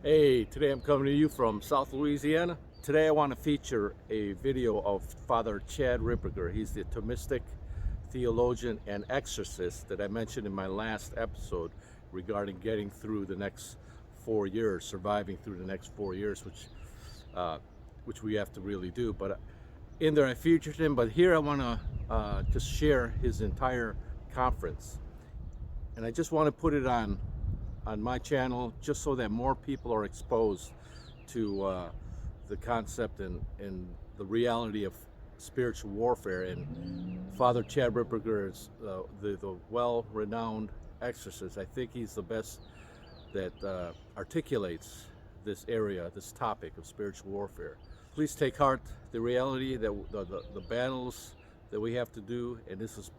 Hey, today I'm coming to you from South Louisiana. Today I want to feature a video of Father Chad Ripperger. He's the Thomistic theologian and exorcist that I mentioned in my last episode regarding getting through the next 4 years, surviving through the next 4 years, which we have to really do. But in there I featured him, but here I want to just share his entire conference. And I just want to put it on my channel just so that more people are exposed to the concept and the reality of spiritual warfare. And Father Chad Ripperger is the well-renowned exorcist. I think he's the best that articulates this area, this topic of spiritual warfare. Please take heart the reality that the battles that we have to do, and this is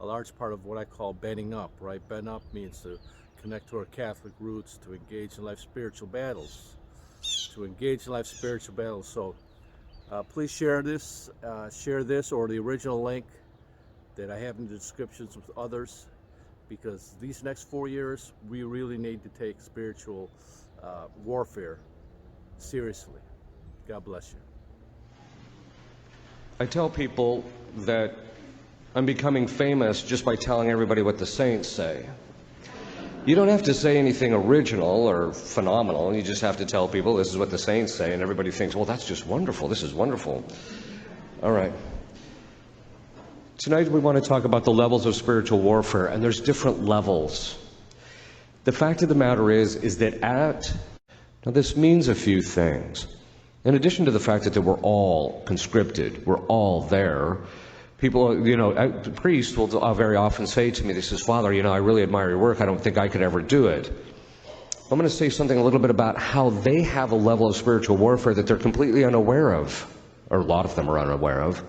a large part of what I call BenUp, right? BenUp means to connect to our Catholic roots, to engage in life's spiritual battles. So please share this or the original link that I have in the descriptions with others, because these next 4 years, we really need to take spiritual warfare seriously. God bless you. I tell people that I'm becoming famous just by telling everybody what the saints say. You don't have to say anything original or phenomenal. You just have to tell people this is what the saints say, and everybody thinks, well, that's just wonderful. This is wonderful. All right. Tonight we want to talk about the levels of spiritual warfare, and there's different levels. The fact of the matter is that now this means a few things. In addition to the fact that we're all conscripted, we're all there, people, the priests will very often say to me, they says, Father, I really admire your work. I don't think I could ever do it. I'm going to say something a little bit about how they have a level of spiritual warfare that they're completely unaware of, or a lot of them are unaware of.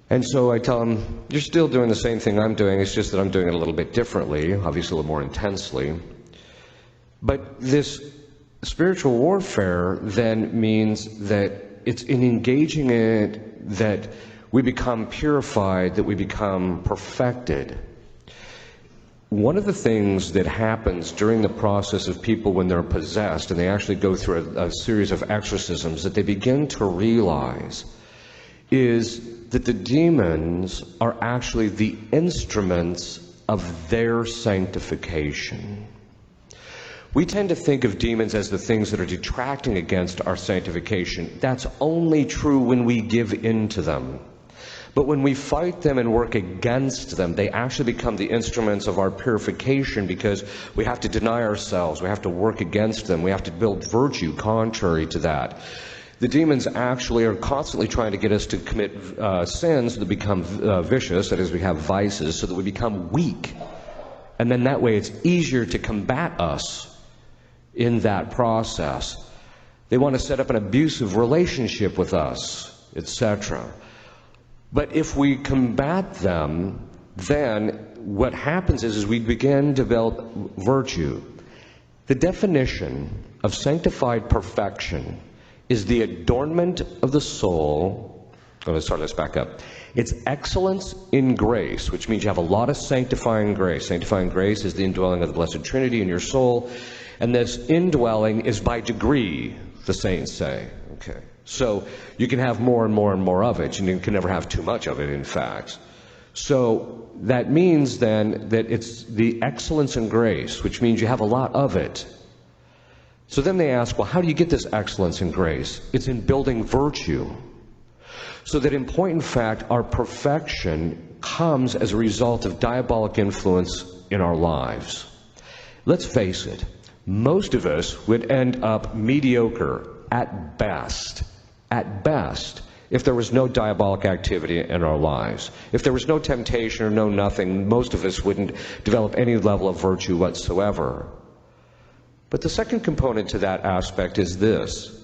And so I tell them, you're still doing the same thing I'm doing. It's just that I'm doing it a little bit differently, obviously a little more intensely. But this spiritual warfare then means that it's in engaging it that we become purified, that we become perfected. One of the things that happens during the process of people when they're possessed, and they actually go through a series of exorcisms, that they begin to realize is that the demons are actually the instruments of their sanctification. We tend to think of demons as the things that are detracting against our sanctification. That's only true when we give in to them. But when we fight them and work against them, they actually become the instruments of our purification, because we have to deny ourselves, we have to work against them, we have to build virtue contrary to that. The demons actually are constantly trying to get us to commit sins that become vicious, that is, we have vices, so that we become weak. And then that way it's easier to combat us in that process. They want to set up an abusive relationship with us, etc. But if we combat them, then what happens is we begin to develop virtue. The definition of sanctified perfection is the adornment of the soul. Let's back up. It's excellence in grace, which means you have a lot of sanctifying grace. Sanctifying grace is the indwelling of the Blessed Trinity in your soul. And this indwelling is by degree, the saints say. Okay. So you can have more and more and more of it, and you can never have too much of it, in fact. So that means then that it's the excellence in grace, which means you have a lot of it. So then they ask, well, how do you get this excellence in grace? It's in building virtue. So that in point in fact, our perfection comes as a result of diabolic influence in our lives. Let's face it, most of us would end up mediocre at best, if there was no diabolic activity in our lives. If there was no temptation or no nothing, most of us wouldn't develop any level of virtue whatsoever. But the second component to that aspect is this.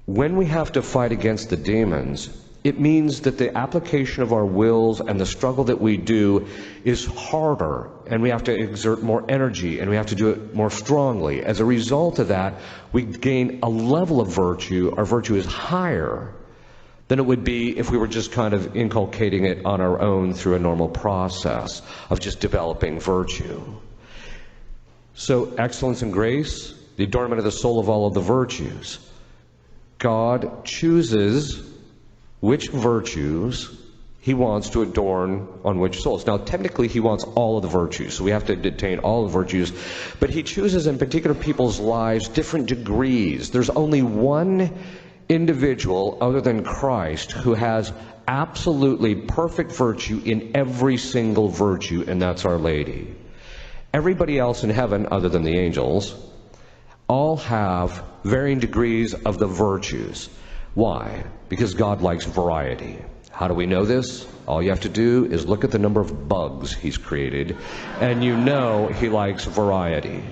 When we have to fight against the demons, it means that the application of our wills and the struggle that we do is harder, and we have to exert more energy, and we have to do it more strongly. As a result of that, we gain a level of virtue. Our virtue is higher than it would be if we were just kind of inculcating it on our own through a normal process of just developing virtue. So excellence and grace the adornment of the soul of all of the virtues. God chooses which virtues he wants to adorn on which souls. Now, technically, he wants all of the virtues, so we have to attain all of the virtues, but he chooses in particular people's lives different degrees. There's only one individual other than Christ who has absolutely perfect virtue in every single virtue, and that's Our Lady. Everybody else in heaven, other than the angels, all have varying degrees of the virtues. Why? Because God likes variety. How do we know this? All you have to do is look at the number of bugs he's created, and you know he likes variety.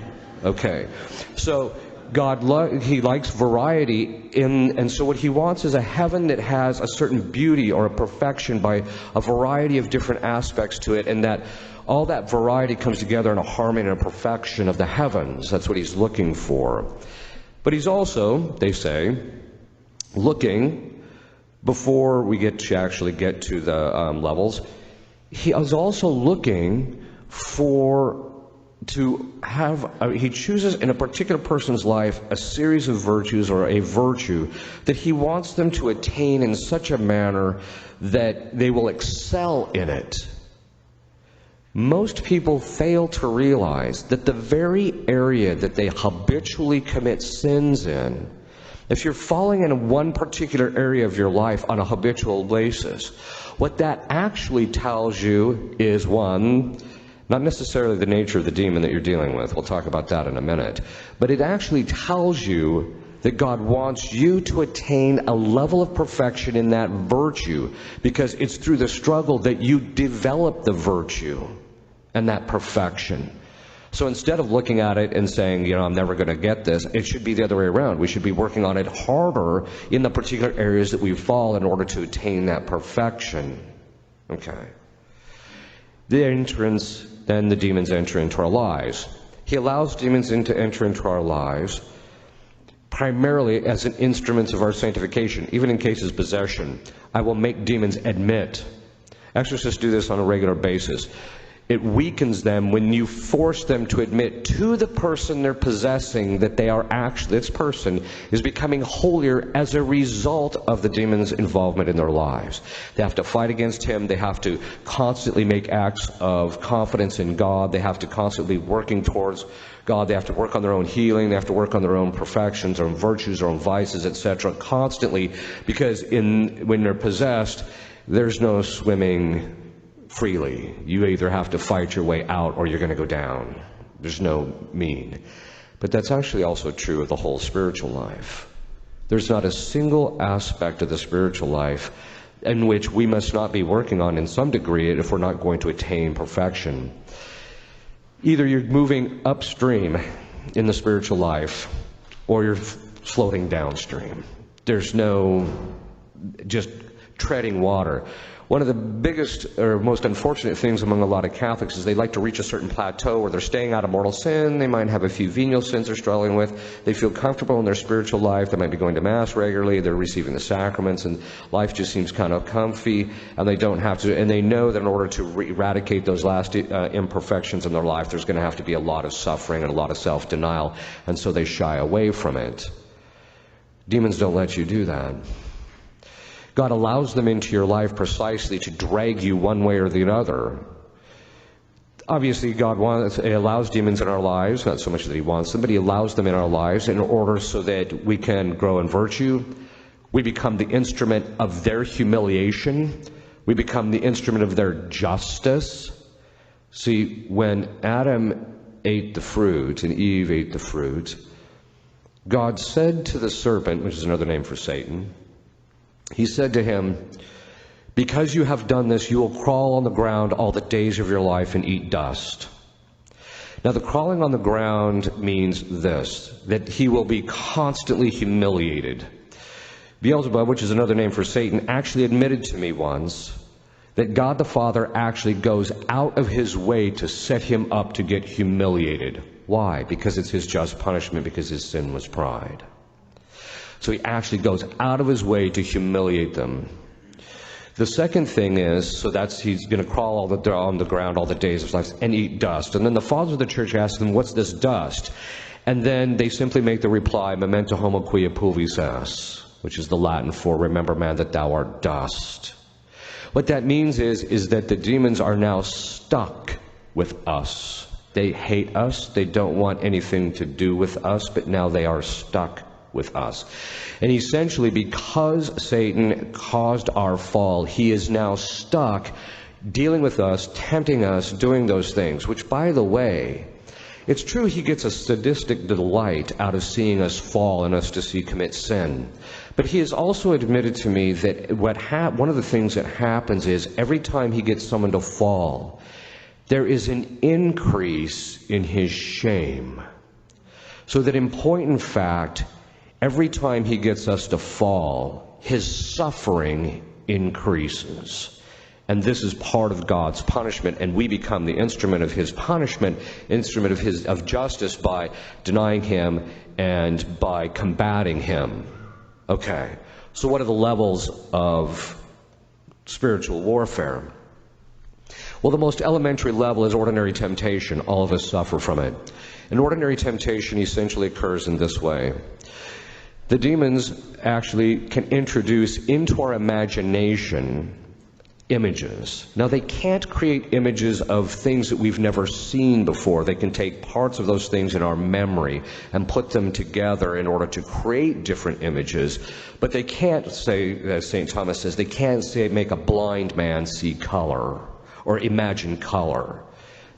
Okay, so he likes variety, and so what he wants is a heaven that has a certain beauty or a perfection by a variety of different aspects to it, and that all that variety comes together in a harmony and a perfection of the heavens. That's what he's looking for. But he's also, they say, looking, before we actually get to the levels, he is also looking he chooses in a particular person's life a series of virtues or a virtue that he wants them to attain in such a manner that they will excel in it. Most people fail to realize that the very area that they habitually commit sins in, if you're falling in one particular area of your life on a habitual basis, what that actually tells you is, one, not necessarily the nature of the demon that you're dealing with. We'll talk about that in a minute. But it actually tells you that God wants you to attain a level of perfection in that virtue, because it's through the struggle that you develop the virtue and that perfection. So instead of looking at it and saying, I'm never going to get this, it should be the other way around. We should be working on it harder in the particular areas that we fall in order to attain that perfection. Okay. Then the demons enter into our lives. He allows demons to enter into our lives primarily as an instrument of our sanctification, even in cases of possession. I will make demons admit. Exorcists do this on a regular basis. It weakens them when you force them to admit to the person they're possessing that this person is becoming holier as a result of the demon's involvement in their lives. They have to fight against him. They have to constantly make acts of confidence in God. They have to constantly working towards God. They have to work on their own healing. They have to work on their own perfections, their own virtues, their own vices, etc. constantly, because when they're possessed, there's no swimming freely. You either have to fight your way out or you're going to go down. There's no mean. But that's actually also true of the whole spiritual life. There's not a single aspect of the spiritual life in which we must not be working on in some degree if we're not going to attain perfection. Either you're moving upstream in the spiritual life or you're floating downstream. There's no just treading water. One of the biggest or most unfortunate things among a lot of Catholics is they like to reach a certain plateau where they're staying out of mortal sin. They might have a few venial sins they're struggling with. They feel comfortable in their spiritual life. They might be going to Mass regularly. They're receiving the sacraments, and life just seems kind of comfy, and they don't have to. And they know that in order to eradicate those last imperfections in their life, there's going to have to be a lot of suffering and a lot of self-denial, and so they shy away from it. Demons don't let you do that. God allows them into your life precisely to drag you one way or the other. Obviously, God allows demons in our lives, not so much that he wants them, but he allows them in our lives in order so that we can grow in virtue. We become the instrument of their humiliation. We become the instrument of their justice. See, when Adam ate the fruit and Eve ate the fruit, God said to the serpent, which is another name for Satan, he said to him, because you have done this, you will crawl on the ground all the days of your life and eat dust. Now, the crawling on the ground means this, that he will be constantly humiliated. Beelzebub, which is another name for Satan, actually admitted to me once that God the Father actually goes out of his way to set him up to get humiliated. Why? Because it's his just punishment, because his sin was pride. So he actually goes out of his way to humiliate them. The second thing is, so he's going to crawl on the ground all the days of his life and eat dust. And then the fathers of the church ask him, what's this dust? And then they simply make the reply, memento homo quia pulvis es, which is the Latin for remember, man, that thou art dust. What that means is that the demons are now stuck with us. They hate us. They don't want anything to do with us, but now they are stuck with us. And essentially, because Satan caused our fall, he is now stuck dealing with us, tempting us, doing those things, which, by the way, it's true he gets a sadistic delight out of seeing us fall and us to see commit sin. But he has also admitted to me that one of the things that happens is every time he gets someone to fall, there is an increase in his shame. So that in point and fact, every time he gets us to fall, his suffering increases. And this is part of God's punishment, and we become the instrument of his punishment, instrument of justice by denying him and by combating him. Okay, so what are the levels of spiritual warfare? Well, the most elementary level is ordinary temptation. All of us suffer from it. And ordinary temptation essentially occurs in this way. The demons actually can introduce into our imagination images. Now, they can't create images of things that we've never seen before. They can take parts of those things in our memory and put them together in order to create different images. But they can't say, as St. Thomas says, they can't make a blind man see color or imagine color.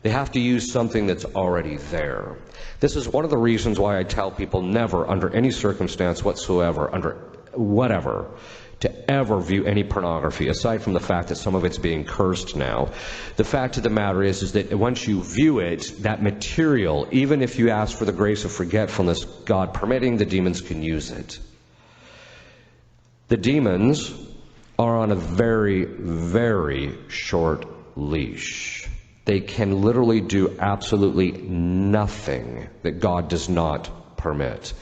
They have to use something that's already there. This is one of the reasons why I tell people never, under any circumstance whatsoever, under whatever, to ever view any pornography, aside from the fact that some of it's being cursed now. The fact of the matter is that once you view it, that material, even if you ask for the grace of forgetfulness, God permitting, the demons can use it. The demons are on a very, very short leash. They can literally do absolutely nothing that God does not permit.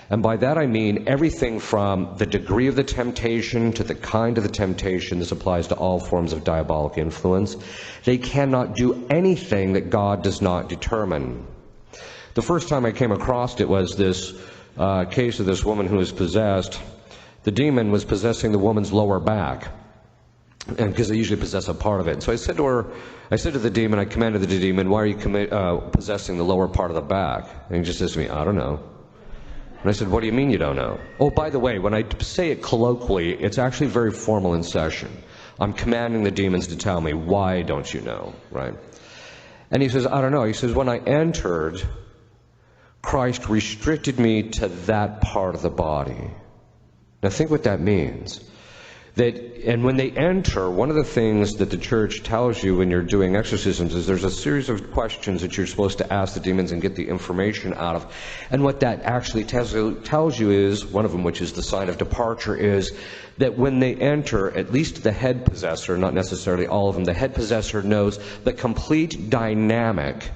And by that I mean everything from the degree of the temptation to the kind of the temptation. This applies to all forms of diabolic influence. They cannot do anything that God does not determine. The first time I came across it was this case of this woman who was possessed. The demon was possessing the woman's lower back, and because they usually possess a part of it. So I said to the demon, I commanded the demon, why are you possessing the lower part of the back? And he just says to me, I don't know. And I said, what do you mean you don't know? Oh, by the way, when I say it colloquially, it's actually very formal in session. I'm commanding the demons to tell me, why don't you know, right? And he says, I don't know. He says, when I entered, Christ restricted me to that part of the body. Now think what that means. And when they enter, one of the things that the church tells you when you're doing exorcisms is there's a series of questions that you're supposed to ask the demons and get the information out of. And what that actually tells you is, one of them, which is the sign of departure, is that when they enter, at least the head possessor, not necessarily all of them, the head possessor knows the complete dynamic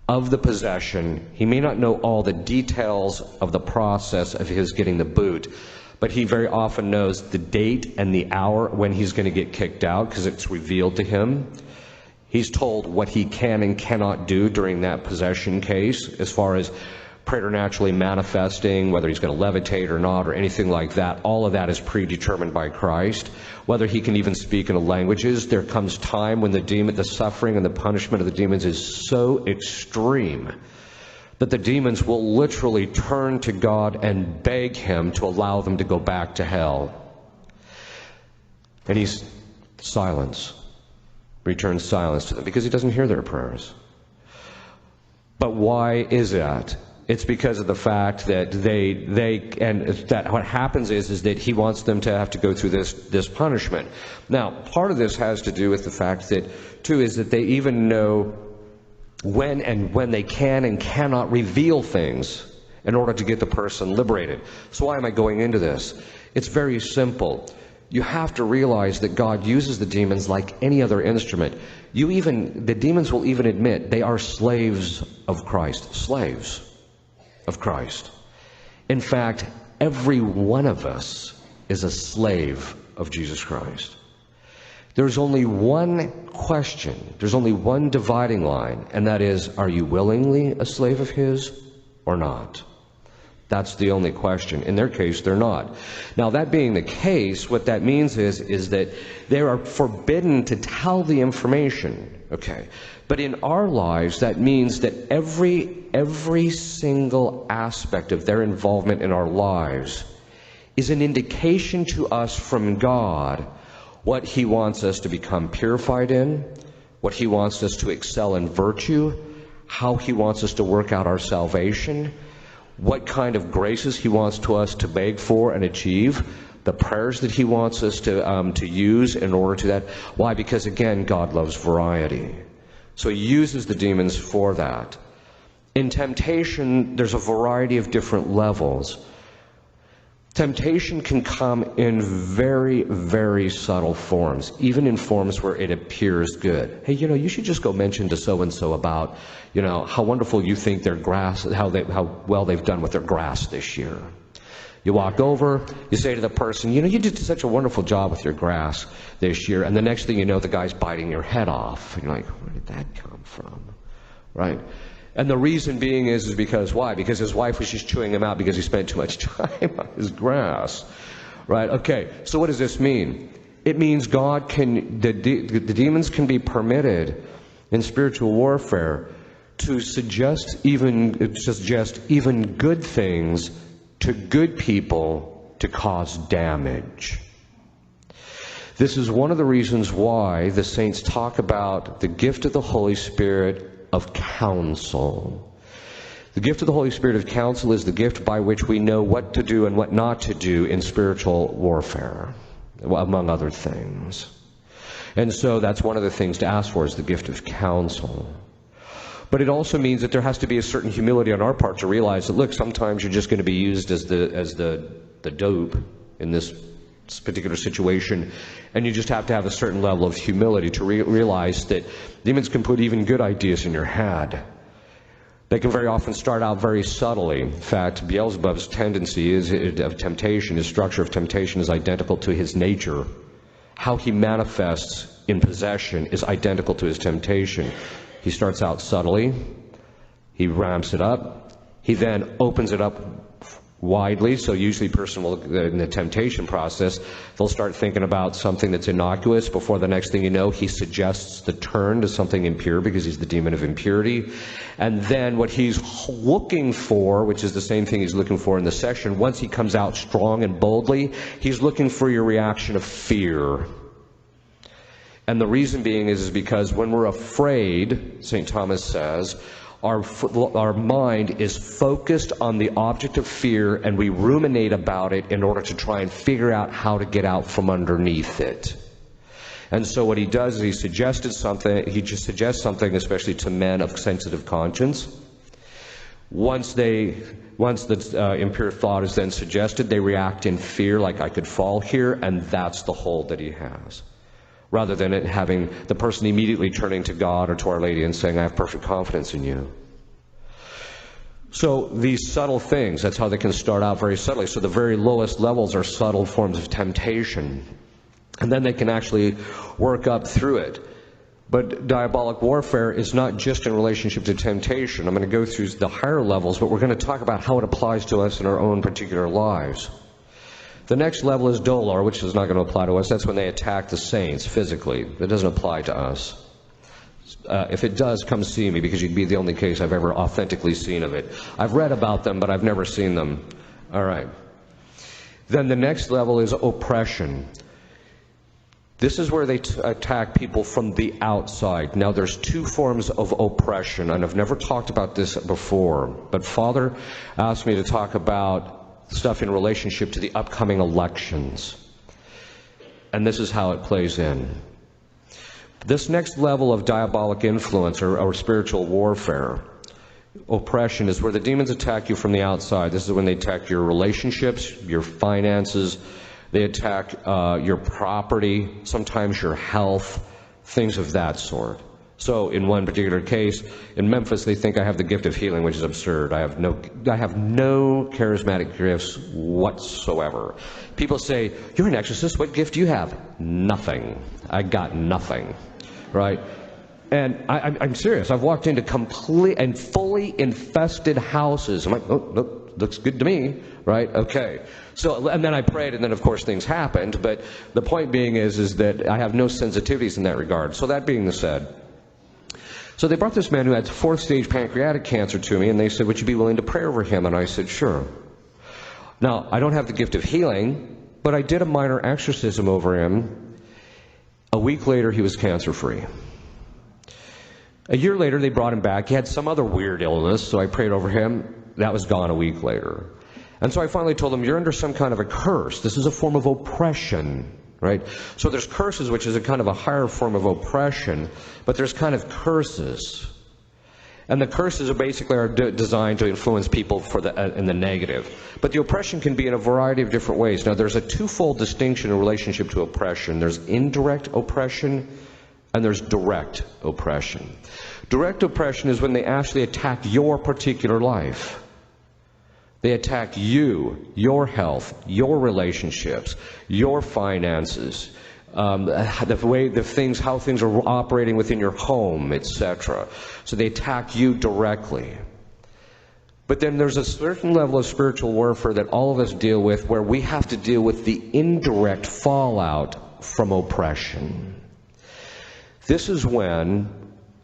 of the possession. He may not know all the details of the process of his getting the boot, but he very often knows the date and the hour when he's going to get kicked out because it's revealed to him. He's told what he can and cannot do during that possession case as far as preternaturally manifesting, whether he's going to levitate or not or anything like that. All of that is predetermined by Christ. Whether he can even speak in the languages, there comes time when the suffering and the punishment of the demons is so extreme that the demons will literally turn to God and beg him to allow them to go back to hell. And he's returns silence to them because he doesn't hear their prayers. But why is that? It's because of the fact that that what happens is that he wants them to have to go through this punishment. Now, part of this has to do with the fact that, too, is that they even know when they can and cannot reveal things in order to get the person liberated. So why am I going into this? It's very simple. You have to realize that God uses the demons like any other instrument. The demons will even admit they are slaves of Christ. Slaves of Christ. In fact, every one of us is a slave of Jesus Christ. There's only one question, there's only one dividing line, and that is, are you willingly a slave of his, or not? That's the only question. In their case, they're not. Now, that being the case, what that means is that they are forbidden to tell the information. Okay. But in our lives, that means that every single aspect of their involvement in our lives is an indication to us from God what He wants us to become purified in, what He wants us to excel in virtue, how He wants us to work out our salvation, what kind of graces He wants us to beg for and achieve, the prayers that He wants us to use in order to that. Why? Because again, God loves variety. So He uses the demons for that. In temptation, there's a variety of different levels. Temptation can come in very, very subtle forms, even in forms where it appears good. Hey, you should just go mention to so-and-so about, how wonderful you think their grass, how well they've done with their grass this year. You walk over, you say to the person, you did such a wonderful job with your grass this year, and the next thing you know, the guy's biting your head off. And you're like, where did that come from? Right? And the reason being is because why? Because his wife was just chewing him out because he spent too much time on his grass. Right? Okay, so what does this mean? It means the demons can be permitted in spiritual warfare to suggest even good things to good people to cause damage. This is one of the reasons why the saints talk about the gift of the Holy Spirit of counsel. The gift of the Holy Spirit of counsel is the gift by which we know what to do and what not to do in spiritual warfare, among other things. And so that's one of the things to ask for, is the gift of counsel. But it also means that there has to be a certain humility on our part to realize that, look, sometimes you're just going to be used as the dope in this particular situation, and you just have to have a certain level of humility to realize that demons can put even good ideas in your head. They can very often start out very subtly. In fact, Beelzebub's tendency of temptation, his structure of temptation is identical to his nature. How he manifests in possession is identical to his temptation. He starts out subtly, he ramps it up, he then opens it up widely. So usually a person will, in the temptation process, they'll start thinking about something that's innocuous. Before the next thing you know, he suggests the turn to something impure because he's the demon of impurity. And then what he's looking for, which is the same thing he's looking for in the session, once he comes out strong and boldly, he's looking for your reaction of fear. And the reason being is because when we're afraid, St. Thomas says, our mind is focused on the object of fear, and we ruminate about it in order to try and figure out how to get out from underneath it. And so what he does is he suggests something, especially to men of sensitive conscience. Once the impure thought is then suggested, they react in fear, like I could fall here, and that's the hold that he has. Rather than it having the person immediately turning to God or to Our Lady and saying, I have perfect confidence in you. So these subtle things, that's how they can start out very subtly. So the very lowest levels are subtle forms of temptation. And then they can actually work up through it. But diabolic warfare is not just in relationship to temptation. I'm going to go through the higher levels, but we're going to talk about how it applies to us in our own particular lives. The next level is dolor, which is not going to apply to us. That's when they attack the saints physically. It doesn't apply to us. If it does, come see me, because you'd be the only case I've ever authentically seen of it. I've read about them, but I've never seen them. All right. Then the next level is oppression. This is where they attack people from the outside. Now, there's two forms of oppression, and I've never talked about this before, but Father asked me to talk about stuff in relationship to the upcoming elections. And this is how it plays in. This next level of diabolic influence or spiritual warfare, oppression, is where the demons attack you from the outside. This is when they attack your relationships, your finances, they attack your property, sometimes your health, things of that sort. So in one particular case, in Memphis, they think I have the gift of healing, which is absurd. I have no charismatic gifts whatsoever. People say, you're an exorcist, what gift do you have? Nothing. I got nothing, right? And I'm serious. I've walked into complete and fully infested houses. I'm like, oh, look, looks good to me, right? Okay. So, and then I prayed, and then of course things happened. But the point being is that I have no sensitivities in that regard. So that being said, so they brought this man who had 4th stage pancreatic cancer to me, and they said, would you be willing to pray over him? And I said, sure. Now, I don't have the gift of healing, but I did a minor exorcism over him. A week later, he was cancer-free. A year later, they brought him back. He had some other weird illness, so I prayed over him. That was gone a week later. And so I finally told him, you're under some kind of a curse. This is a form of oppression, right? So there's curses, which is a kind of a higher form of oppression, but there's kind of curses. And the curses are basically designed to influence people in the negative. But the oppression can be in a variety of different ways. Now, there's a twofold distinction in relationship to oppression. There's indirect oppression, and there's direct oppression. Direct oppression is when they actually attack your particular life. They attack you, your health, your relationships, your finances, how things are operating within your home, etc. So they attack you directly. But then there's a certain level of spiritual warfare that all of us deal with, where we have to deal with the indirect fallout from oppression. This is when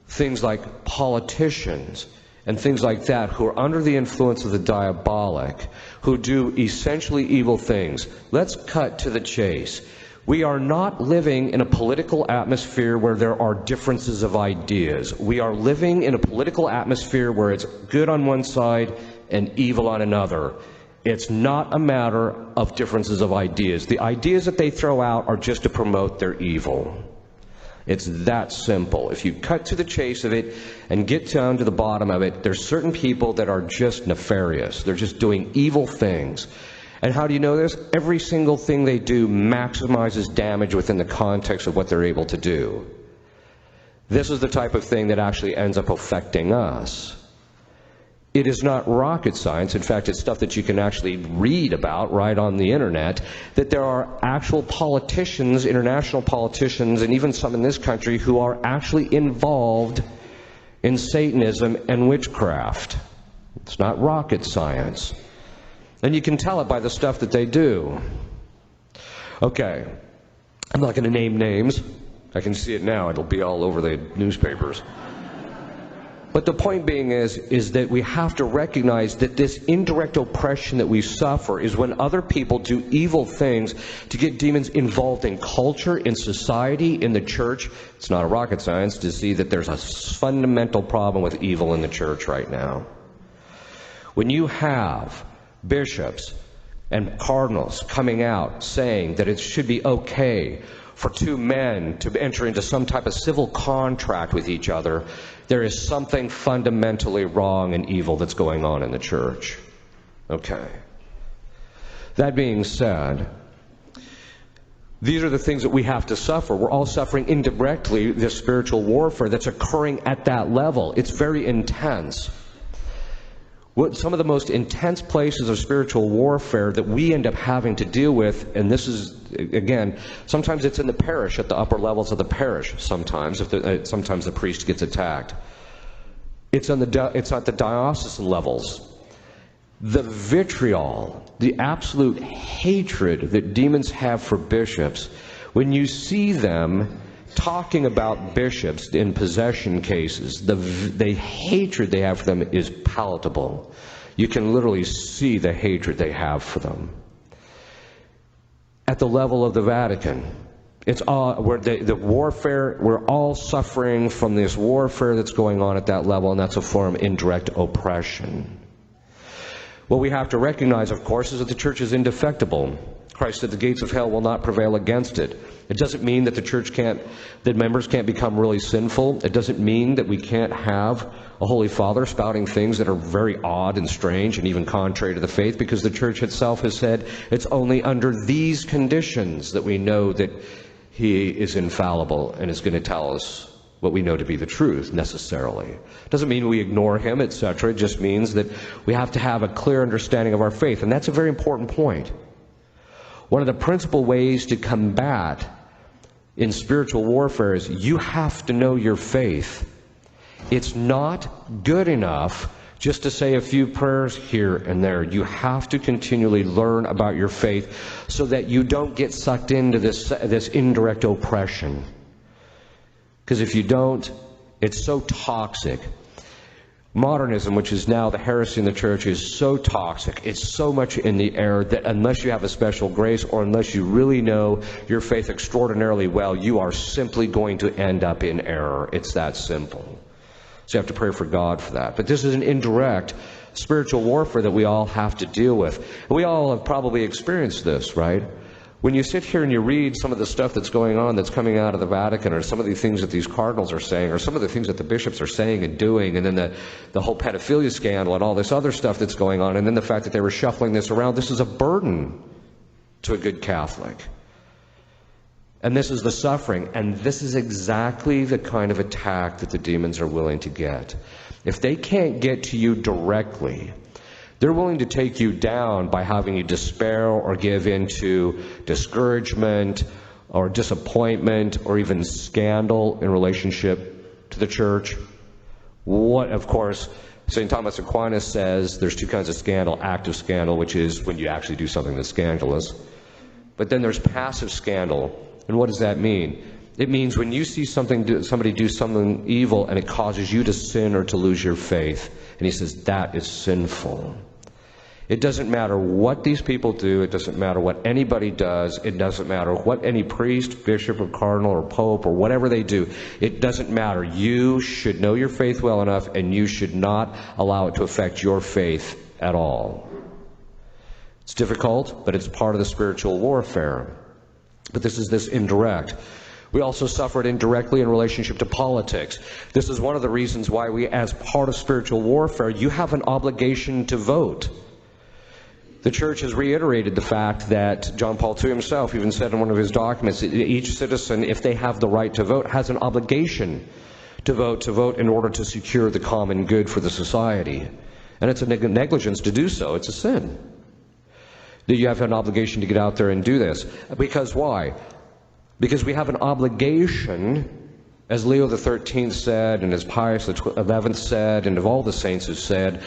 things like politicians and things like that, who are under the influence of the diabolic, who do essentially evil things. Let's cut to the chase. We are not living in a political atmosphere where there are differences of ideas. We are living in a political atmosphere where it's good on one side and evil on another. It's not a matter of differences of ideas. The ideas that they throw out are just to promote their evil. It's that simple. If you cut to the chase of it and get down to the bottom of it, there's certain people that are just nefarious. They're just doing evil things. And how do you know this? Every single thing they do maximizes damage within the context of what they're able to do. This is the type of thing that actually ends up affecting us. It is not rocket science. In fact, it's stuff that you can actually read about right on the internet, that there are actual politicians, international politicians, and even some in this country, who are actually involved in Satanism and witchcraft. It's not rocket science. And you can tell it by the stuff that they do. Okay, I'm not going to name names. I can see it now. It'll be all over the newspapers. But the point being is that we have to recognize that this indirect oppression that we suffer is when other people do evil things to get demons involved in culture, in society, in the church. It's not a rocket science to see that there's a fundamental problem with evil in the church right now. When you have bishops and cardinals coming out saying that it should be okay for two men to enter into some type of civil contract with each other, there is something fundamentally wrong and evil that's going on in the church. Okay. That being said, these are the things that we have to suffer. We're all suffering indirectly this spiritual warfare that's occurring at that level. It's very intense. Some of the most intense places of spiritual warfare that we end up having to deal with, and this is, again, sometimes it's in the parish, at the upper levels of the parish, sometimes the priest gets attacked. It's at the diocesan levels. The vitriol, the absolute hatred that demons have for bishops, when you see them talking about bishops in possession cases, the hatred they have for them is palatable. You can literally see the hatred they have for them. At the level of the Vatican, it's all where the warfare, we're all suffering from this warfare that's going on at that level, and that's a form of indirect oppression. What we have to recognize, of course, is that the church is indefectible. Christ said the gates of hell will not prevail against it. It doesn't mean that that members can't become really sinful. It doesn't mean that we can't have a Holy Father spouting things that are very odd and strange and even contrary to the faith, because the church itself has said it's only under these conditions that we know that he is infallible and is going to tell us what we know to be the truth, necessarily. Doesn't mean we ignore him, etc. It just means that we have to have a clear understanding of our faith, and that's a very important point. One of the principal ways to combat in spiritual warfare is you have to know your faith. It's not good enough just to say a few prayers here and there. You have to continually learn about your faith so that you don't get sucked into this indirect oppression. Because if you don't, it's so toxic. Modernism, which is now the heresy in the church, is so toxic. It's so much in the air that unless you have a special grace or unless you really know your faith extraordinarily well, you are simply going to end up in error. It's that simple. So you have to pray for God for that. But this is an indirect spiritual warfare that we all have to deal with. And we all have probably experienced this, right? When you sit here and you read some of the stuff that's going on, that's coming out of the Vatican, or some of the things that these cardinals are saying, or some of the things that the bishops are saying and doing, and then the whole pedophilia scandal and all this other stuff that's going on, and then the fact that they were shuffling this around, this is a burden to a good Catholic. And this is the suffering, and this is exactly the kind of attack that the demons are willing to get. If they can't get to you directly, they're willing to take you down by having you despair or give in to discouragement or disappointment or even scandal in relationship to the church. What, of course, St. Thomas Aquinas says there's two kinds of scandal: active scandal, which is when you actually do something that's scandalous. But then there's passive scandal. And what does that mean? It means when you see somebody do something evil and it causes you to sin or to lose your faith. And he says that is sinful. It doesn't matter what these people do. It doesn't matter what anybody does. It doesn't matter what any priest, bishop, or cardinal, or pope, or whatever they do. It doesn't matter. You should know your faith well enough, and you should not allow it to affect your faith at all. It's difficult, but it's part of the spiritual warfare. But this is this indirect. We also suffer it indirectly in relationship to politics. This is one of the reasons why we, as part of spiritual warfare, you have an obligation to vote. The church has reiterated the fact that John Paul II himself even said in one of his documents that each citizen, if they have the right to vote, has an obligation to vote in order to secure the common good for the society. And it's a negligence to do so. It's a sin. That you have an obligation to get out there and do this. Because why? Because we have an obligation, as Leo XIII said, and as Pius XI said, and of all the saints have said,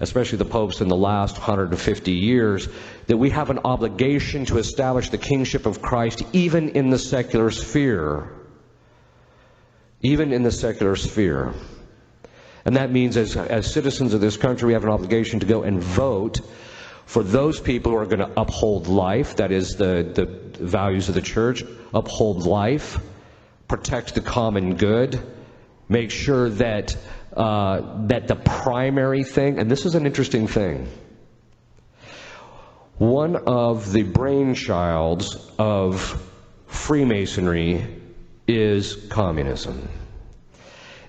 especially the popes in the last 150 years, that we have an obligation to establish the kingship of Christ even in the secular sphere. Even in the secular sphere. And that means as citizens of this country, we have an obligation to go and vote for those people who are going to uphold life, that is the values of the church, uphold life, protect the common good, make sure that the primary thing, and this is an interesting thing, one of the brainchilds of Freemasonry is communism.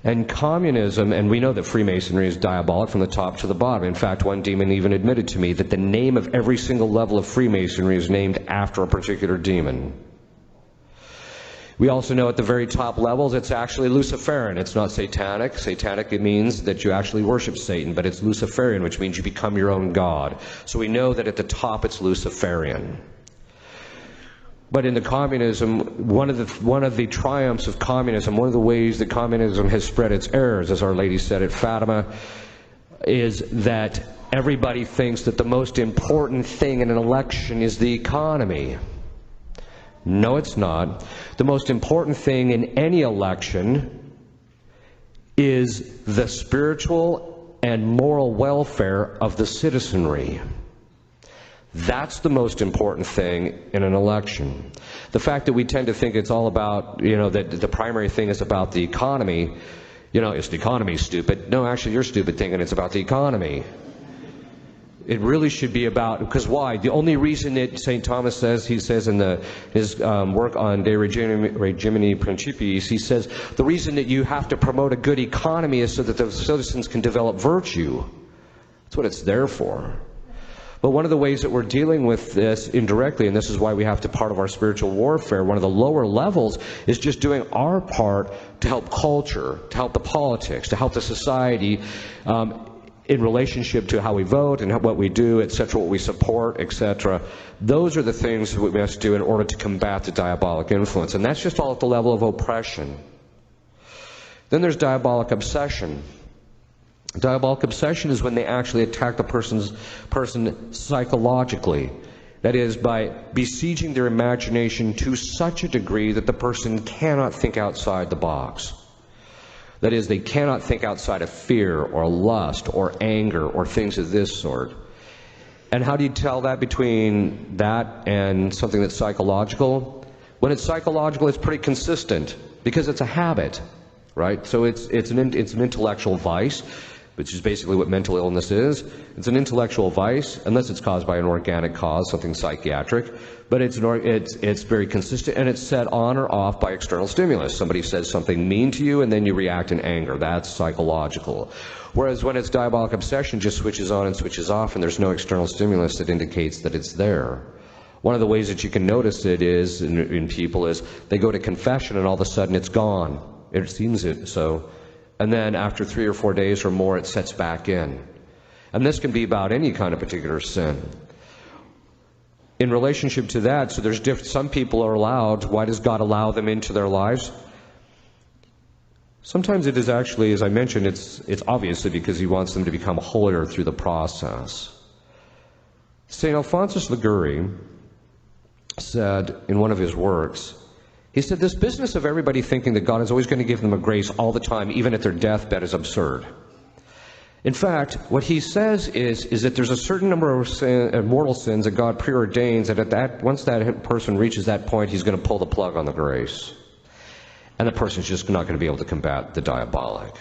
And communism, and we know that Freemasonry is diabolic from the top to the bottom. In fact, one demon even admitted to me that the name of every single level of Freemasonry is named after a particular demon. We also know at the very top levels it's actually Luciferian. It's not satanic. Satanic, it means that you actually worship Satan, but it's Luciferian, which means you become your own god. So we know that at the top it's Luciferian. But in the communism, one of the triumphs of communism, one of the ways that communism has spread its errors, as Our Lady said at Fatima, is that everybody thinks that the most important thing in an election is the economy. No, it's not. The most important thing in any election is the spiritual and moral welfare of the citizenry. That's the most important thing in an election. The fact that we tend to think it's all about, that the primary thing is about the economy, is the economy stupid? No, actually you're stupid thinking it's about the economy. It really should be about, because why? The only reason that St. Thomas says, he says in his work on De Regimini Principiis, he says, the reason that you have to promote a good economy is so that the citizens can develop virtue. That's what it's there for. But one of the ways that we're dealing with this indirectly, and this is why we have to part of our spiritual warfare, one of the lower levels is just doing our part to help culture, to help the politics, to help the society in relationship to how we vote and what we do, etc., what we support, etc. Those are the things that we must do in order to combat the diabolic influence. And that's just all at the level of oppression. Then there's diabolic obsession. Diabolic obsession is when they actually attack the person psychologically. That is, by besieging their imagination to such a degree that the person cannot think outside the box. That is, they cannot think outside of fear or lust or anger or things of this sort. And how do you tell that between that and something that's psychological? When it's psychological, it's pretty consistent because it's a habit, right? So it's an intellectual vice, which is basically what mental illness is. It's an intellectual vice, unless it's caused by an organic cause, something psychiatric. But it's very consistent, and it's set on or off by external stimulus. Somebody says something mean to you, and then you react in anger. That's psychological. Whereas when it's diabolic obsession, just switches on and switches off, and there's no external stimulus that indicates that it's there. One of the ways that you can notice it is in people is they go to confession, and all of a sudden it's gone. It seems it so. And then after 3 or 4 days or more, it sets back in. And this can be about any kind of particular sin. In relationship to that, so there's some people are allowed. Why does God allow them into their lives? Sometimes it is actually, as I mentioned, it's obviously because he wants them to become holier through the process. St. Alphonsus Liguori said in one of his works, he said, this business of everybody thinking that God is always going to give them a grace all the time, even at their deathbed, is absurd. In fact, what he says is that there's a certain number of mortal sins that God preordains, and once that person reaches that point, he's going to pull the plug on the grace. And the person's just not going to be able to combat the diabolic.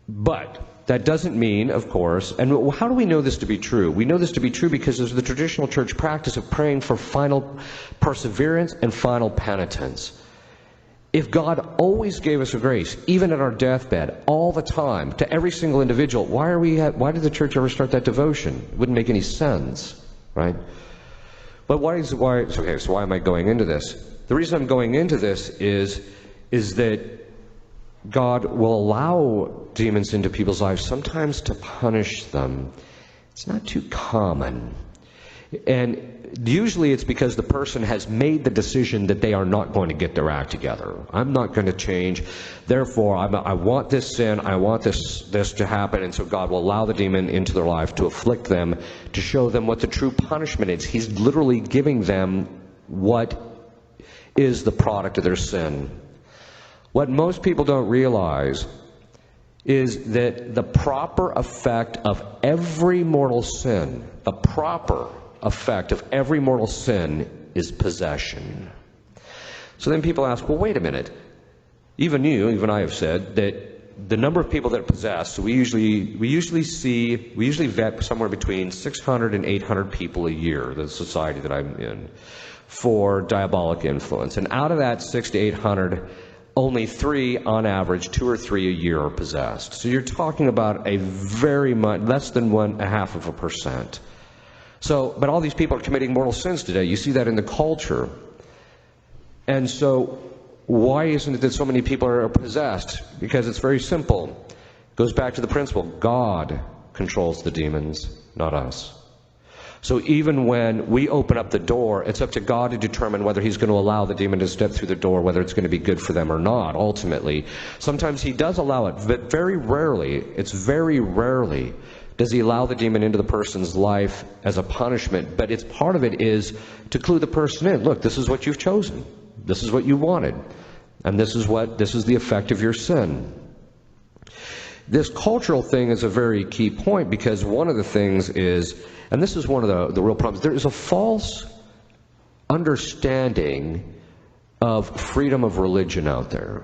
But that doesn't mean, of course, and how do we know this to be true? We know this to be true because there's the traditional church practice of praying for final perseverance and final penitence. If God always gave us a grace, even at our deathbed, all the time, to every single individual, why did the church ever start that devotion? It wouldn't make any sense, right? But so why am I going into this? The reason I'm going into this is that God will allow demons into people's lives sometimes to punish them. It's not too common. And usually it's because the person has made the decision that they are not going to get their act together. I'm not going to change. Therefore, I want this sin. I want this to happen. And so God will allow the demon into their life to afflict them, to show them what the true punishment is. He's literally giving them what is the product of their sin. What most people don't realize is that the proper effect of every mortal sin, the proper effect of every mortal sin is possession. So then people ask, well, wait a minute. Even I have said that the number of people that are possessed, so we usually vet somewhere between 600 and 800 people a year, the society that I'm in, for diabolic influence. And out of that 600 to 800, only 3 on average, 2 or 3 a year are possessed. So you're talking about a very much less than 0.5%. So, but all these people are committing mortal sins today. You see that in the culture. And so why isn't it that so many people are possessed? Because it's very simple. It goes back to the principle. God controls the demons, not us. So even when we open up the door, it's up to God to determine whether he's going to allow the demon to step through the door, whether it's going to be good for them or not, ultimately. Sometimes he does allow it, but very rarely, does he allow the demon into the person's life as a punishment. But it's part of it is to clue the person in. Look, this is what you've chosen. This is what you wanted. And this is the effect of your sin. This cultural thing is a very key point, because one of the things is, and this is one of the real problems, there is a false understanding of freedom of religion out there.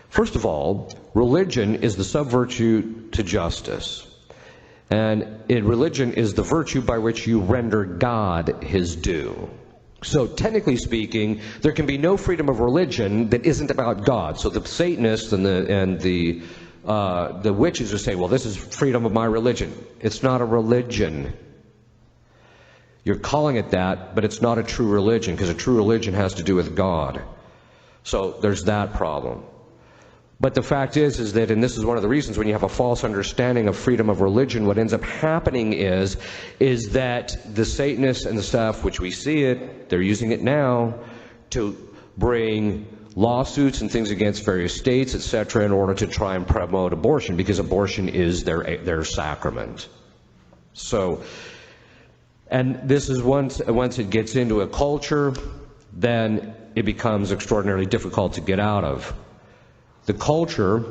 First of all, religion is the sub-virtue to justice. And religion is the virtue by which you render God his due. So technically speaking, there can be no freedom of religion that isn't about God. So the Satanists and the witches will say, well, this is freedom of my religion. It's not a religion. You're calling it that, but it's not a true religion, because a true religion has to do with God. So there's that problem. But the fact is that, and this is one of the reasons when you have a false understanding of freedom of religion, what ends up happening is that the Satanists and the stuff, which we see it, they're using it now to bring lawsuits and things against various states, etc., in order to try and promote abortion, because abortion is their sacrament. So, and this is once it gets into a culture, then it becomes extraordinarily difficult to get out of. The culture,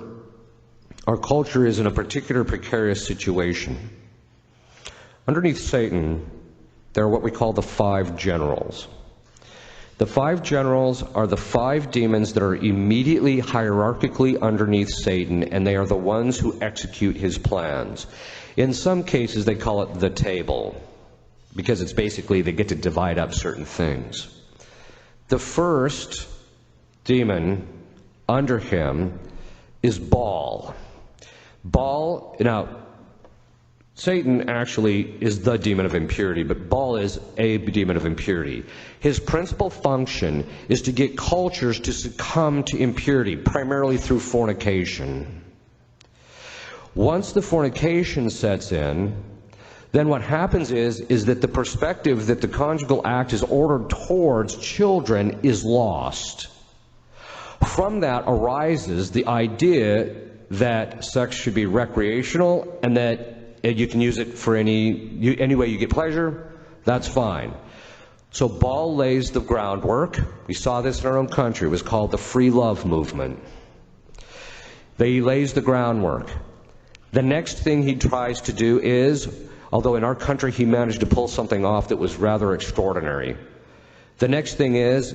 our culture is in a particular precarious situation. Underneath Satan, there are what we call the 5 generals. The 5 generals are the 5 demons that are immediately hierarchically underneath Satan, and they are the ones who execute his plans. In some cases, they call it the table, because it's basically they get to divide up certain things. The first demon under him is Baal. Baal, now, Satan actually is the demon of impurity, but Baal is a demon of impurity. His principal function is to get cultures to succumb to impurity, primarily through fornication. Once the fornication sets in, then what happens is that the perspective that the conjugal act is ordered towards children is lost. From that arises the idea that sex should be recreational and that you can use it for any way you get pleasure, that's fine. So Baal lays the groundwork. We saw this in our own country. It was called the free love movement. He lays the groundwork. The next thing he tries to do is, although in our country he managed to pull something off that was rather extraordinary. The next thing is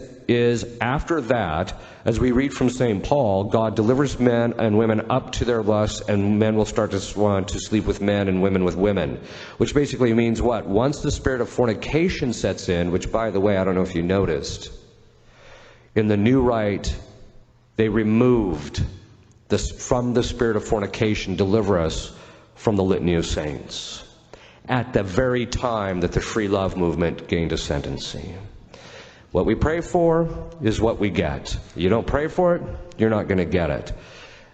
after that, as we read from St. Paul, God delivers men and women up to their lusts, and men will start to want to sleep with men and women with women. Which basically means what? Once the spirit of fornication sets in, which, by the way, I don't know if you noticed, in the New Rite, they removed from the spirit of fornication, deliver us from the Litany of Saints, at the very time that the free love movement gained ascendancy. What we pray for is what we get. You don't pray for it, you're not going to get it.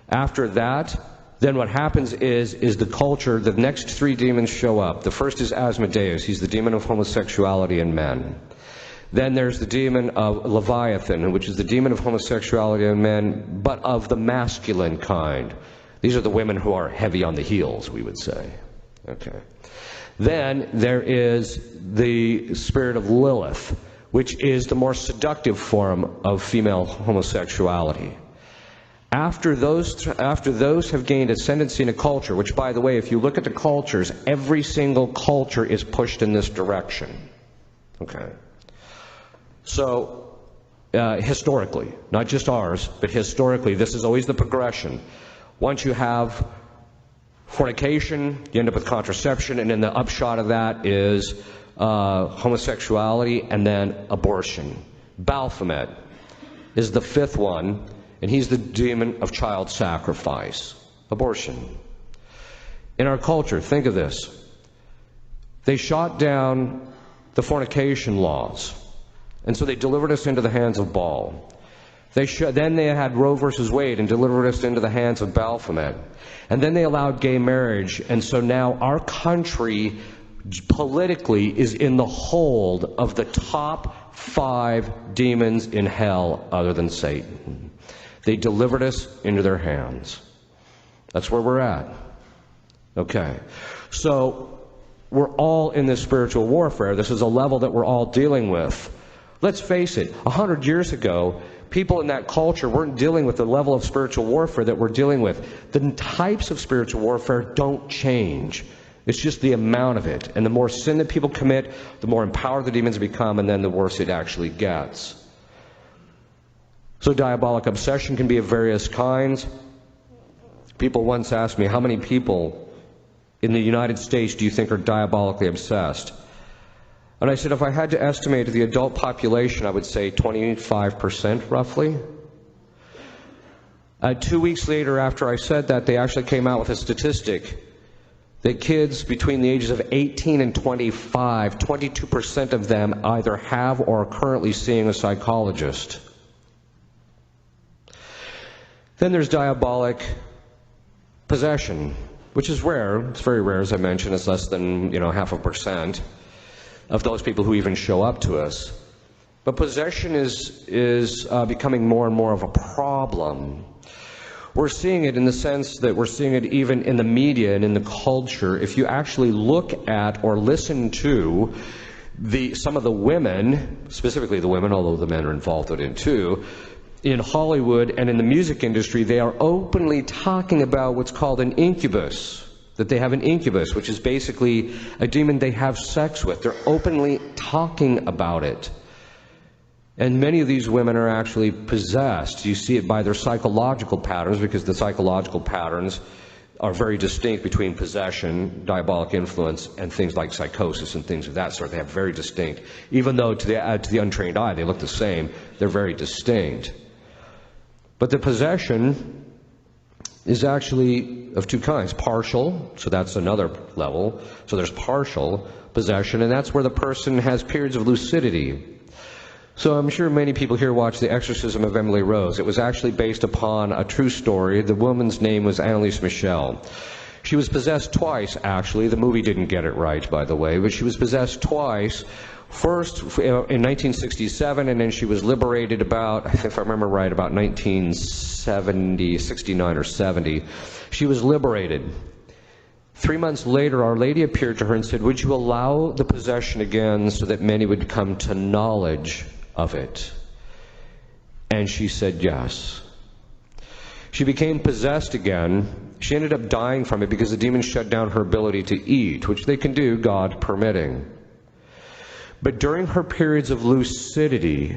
After that, then what happens is the culture, the next 3 demons show up. The first is Asmodeus. He's the demon of homosexuality in men. Then there's the demon of Leviathan, which is the demon of homosexuality in men, but of the masculine kind. These are the women who are heavy on the heels, we would say. Okay. Then there is the spirit of Lilith, which is the more seductive form of female homosexuality. After those have gained ascendancy in a culture, which, by the way, if you look at the cultures, every single culture is pushed in this direction. Okay. So, historically, not just ours, but historically, this is always the progression. Once you have fornication, you end up with contraception, and then the upshot of that is homosexuality, and then abortion. Baphomet is the 5th one, and he's the demon of child sacrifice. Abortion. In our culture, think of this. They shot down the fornication laws, and so they delivered us into the hands of Baal. Then they had Roe versus Wade and delivered us into the hands of Baphomet. And then they allowed gay marriage, and so now our country politically is in the hold of the top 5 demons in hell other than Satan. They delivered us into their hands. That's where we're at. Okay. So we're all in this spiritual warfare. This is a level that we're all dealing with. Let's face it, 100 years ago, people in that culture weren't dealing with the level of spiritual warfare that we're dealing with. The types of spiritual warfare don't change. It's just the amount of it. And the more sin that people commit, the more empowered the demons become, and then the worse it actually gets. So diabolic obsession can be of various kinds. People once asked me, how many people in the United States do you think are diabolically obsessed? And I said, if I had to estimate the adult population, I would say 25% roughly. 2 weeks later after I said that, they actually came out with a statistic that kids between the ages of 18 and 25, 22% of them either have or are currently seeing a psychologist. Then there's diabolic possession, which is rare. It's very rare, as I mentioned. It's less than 0.5% of those people who even show up to us. But possession is becoming more and more of a problem. We're seeing it in the sense that we're seeing it even in the media and in the culture. If you actually look at or listen to some of the women, specifically the women, although the men are involved in it too, in Hollywood and in the music industry, they are openly talking about what's called an incubus, that they have an incubus, which is basically a demon they have sex with. They're openly talking about it. And many of these women are actually possessed. You see it by their psychological patterns, because the psychological patterns are very distinct between possession, diabolic influence, and things like psychosis and things of that sort. They have very distinct. Even though to the untrained eye they look the same, they're very distinct. But the possession is actually of two kinds. Partial, so that's another level. So there's partial possession, and that's where the person has periods of lucidity. So I'm sure many people here watched The Exorcism of Emily Rose. It was actually based upon a true story. The woman's name was Annalise Michel. She was possessed twice, actually. The movie didn't get it right, by the way, but she was possessed twice. First in 1967, and then she was liberated about, if I remember right, about 1970, 69 or 70. She was liberated. 3 months later, Our Lady appeared to her and said, "Would you allow the possession again so that many would come to knowledge of it?" And she said yes. She became possessed again. She ended up dying from it because the demons shut down her ability to eat, which they can do, God permitting. But during her periods of lucidity,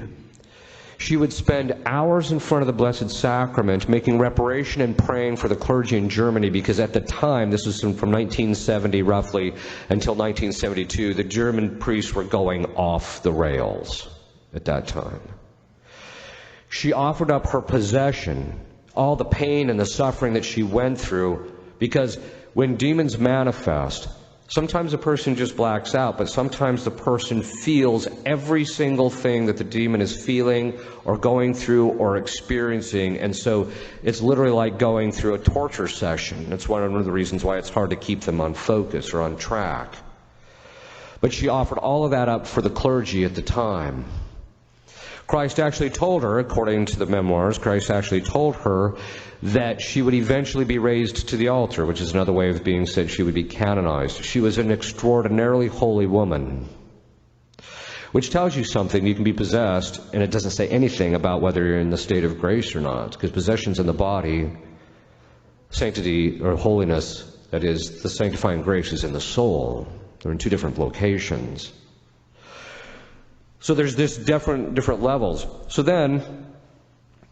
she would spend hours in front of the Blessed Sacrament making reparation and praying for the clergy in Germany, because at the time, this was from 1970 roughly until 1972, the German priests were going off the rails at that time. She offered up her possession, all the pain and the suffering that she went through, because when demons manifest, sometimes a person just blacks out, but sometimes the person feels every single thing that the demon is feeling or going through or experiencing, and so it's literally like going through a torture session. That's one of the reasons why it's hard to keep them on focus or on track. But she offered all of that up for the clergy at the time. Christ actually told her, according to the memoirs, Christ actually told her that she would eventually be raised to the altar, which is another way of being said she would be canonized. She was an extraordinarily holy woman, which tells you something. You can be possessed, and it doesn't say anything about whether you're in the state of grace or not, because possession's in the body. Sanctity, or holiness, that is, the sanctifying grace, is in the soul. They're in two different locations. So there's this different levels. So then,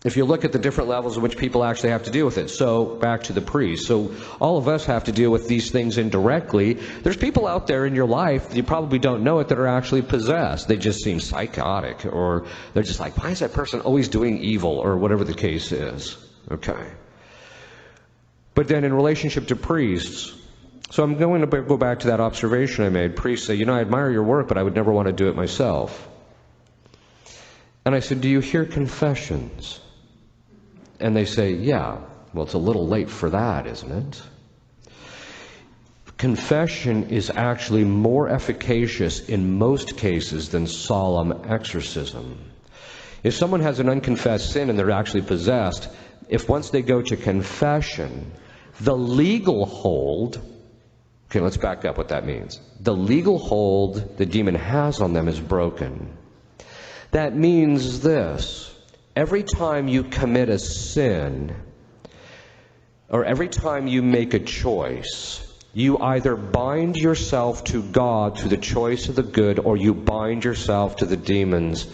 if you look at the different levels in which people actually have to deal with it, so back to the priest. So all of us have to deal with these things indirectly. There's people out there in your life, you probably don't know it, that are actually possessed. They just seem psychotic, or they're just like, why is that person always doing evil, or whatever the case is. Okay. But then in relationship to priests, so I'm going to go back to that observation I made. Priests say, I admire your work, but I would never want to do it myself. And I said, do you hear confessions? And they say, yeah. Well, it's a little late for that, isn't it? Confession is actually more efficacious in most cases than solemn exorcism. If someone has an unconfessed sin and they're actually possessed, if once they go to confession, the legal hold, okay, let's back up what that means. The legal hold the demon has on them is broken. That means this: every time you commit a sin, or every time you make a choice, you either bind yourself to God through the choice of the good, or you bind yourself to the demons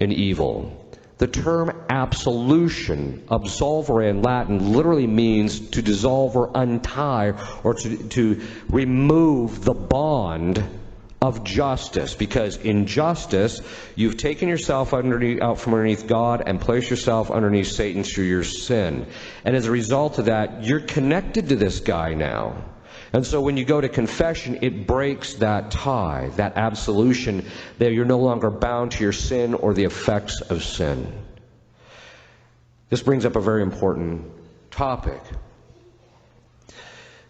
in evil. The term absolution, absolvere in Latin, literally means to dissolve or untie, or to remove the bond of justice, because in justice you've taken yourself out from underneath God and placed yourself underneath Satan through your sin, and as a result of that, you're connected to this guy now. And so when you go to confession, it breaks that tie, that absolution, that you're no longer bound to your sin or the effects of sin. This brings up a very important topic.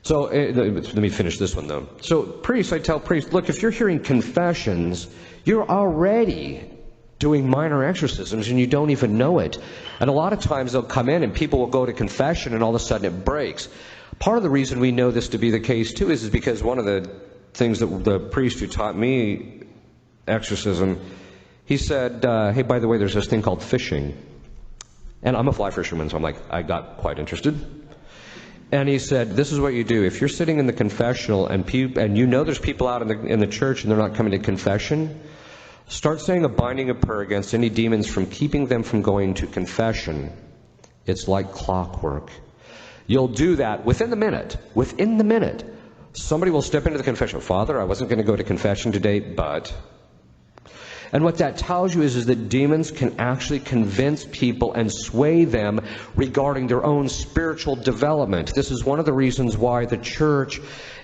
So let me finish this one, though. So priests, I tell priests, look, if you're hearing confessions, you're already doing minor exorcisms and you don't even know it. And a lot of times they'll come in and people will go to confession and all of a sudden it breaks. Part of the reason we know this to be the case, too, is because one of the things that the priest who taught me exorcism, he said, hey, by the way, there's this thing called fishing. And I'm a fly fisherman, so I got quite interested. And he said, this is what you do. If you're sitting in the confessional and you know there's people out in the church and they're not coming to confession, start saying a binding of prayer against any demons from keeping them from going to confession. It's like clockwork. You'll do that within the minute. Within the minute, somebody will step into the confession. Father, I wasn't going to go to confession today, but... And what that tells you is that demons can actually convince people and sway them regarding their own spiritual development. This is one of the reasons why the church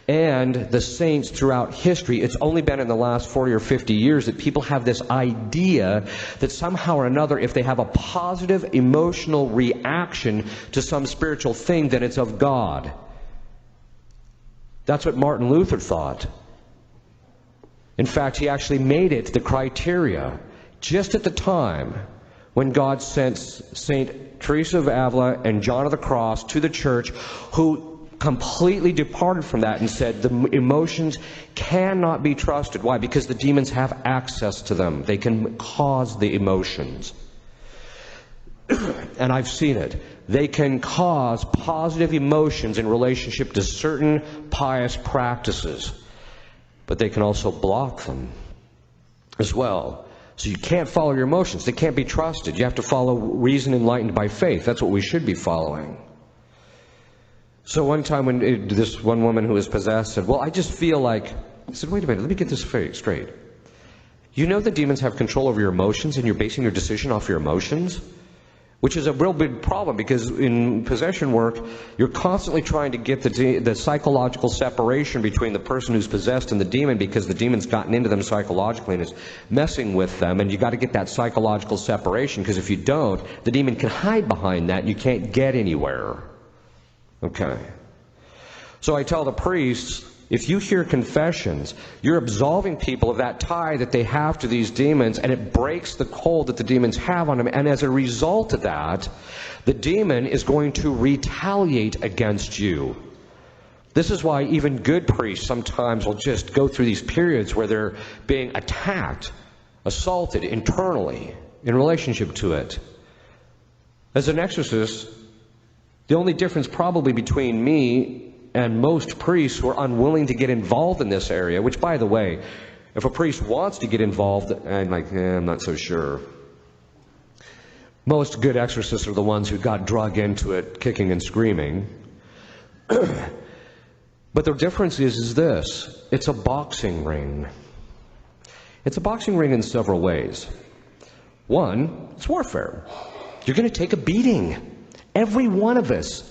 and the saints throughout history, it's only been in the last 40 or 50 years that people have this idea that somehow or another, if they have a positive emotional reaction to some spiritual thing, then it's of God. That's what Martin Luther thought. In fact, he actually made it the criteria just at the time when God sent St. Teresa of Avila and John of the Cross to the church, who completely departed from that and said the emotions cannot be trusted. Why? Because the demons have access to them. They can cause the emotions. And I've seen it. They can cause positive emotions in relationship to certain pious practices. But they can also block them as well. So you can't follow your emotions. They can't be trusted. You have to follow reason enlightened by faith. That's what we should be following. So one time when this one woman who was possessed said, well, I just feel like... I said, wait a minute, let me get this straight. You know that demons have control over your emotions and you're basing your decision off your emotions? Which is a real big problem, because in possession work, you're constantly trying to get the psychological separation between the person who's possessed and the demon, because the demon's gotten into them psychologically and is messing with them, and you got to get that psychological separation, because if you don't, the demon can hide behind that and you can't get anywhere. Okay. So I tell the priests, if you hear confessions, you're absolving people of that tie that they have to these demons, and it breaks the hold that the demons have on them. And as a result of that, the demon is going to retaliate against you. This is why even good priests sometimes will just go through these periods where they're being attacked, assaulted internally in relationship to it. As an exorcist, the only difference probably between me and most priests who are unwilling to get involved in this area, which, by the way, if a priest wants to get involved, I'm not so sure. Most good exorcists are the ones who got drug into it kicking and screaming. But the difference is this. It's a boxing ring. It's a boxing ring in several ways. One, it's warfare. You're going to take a beating. Every one of us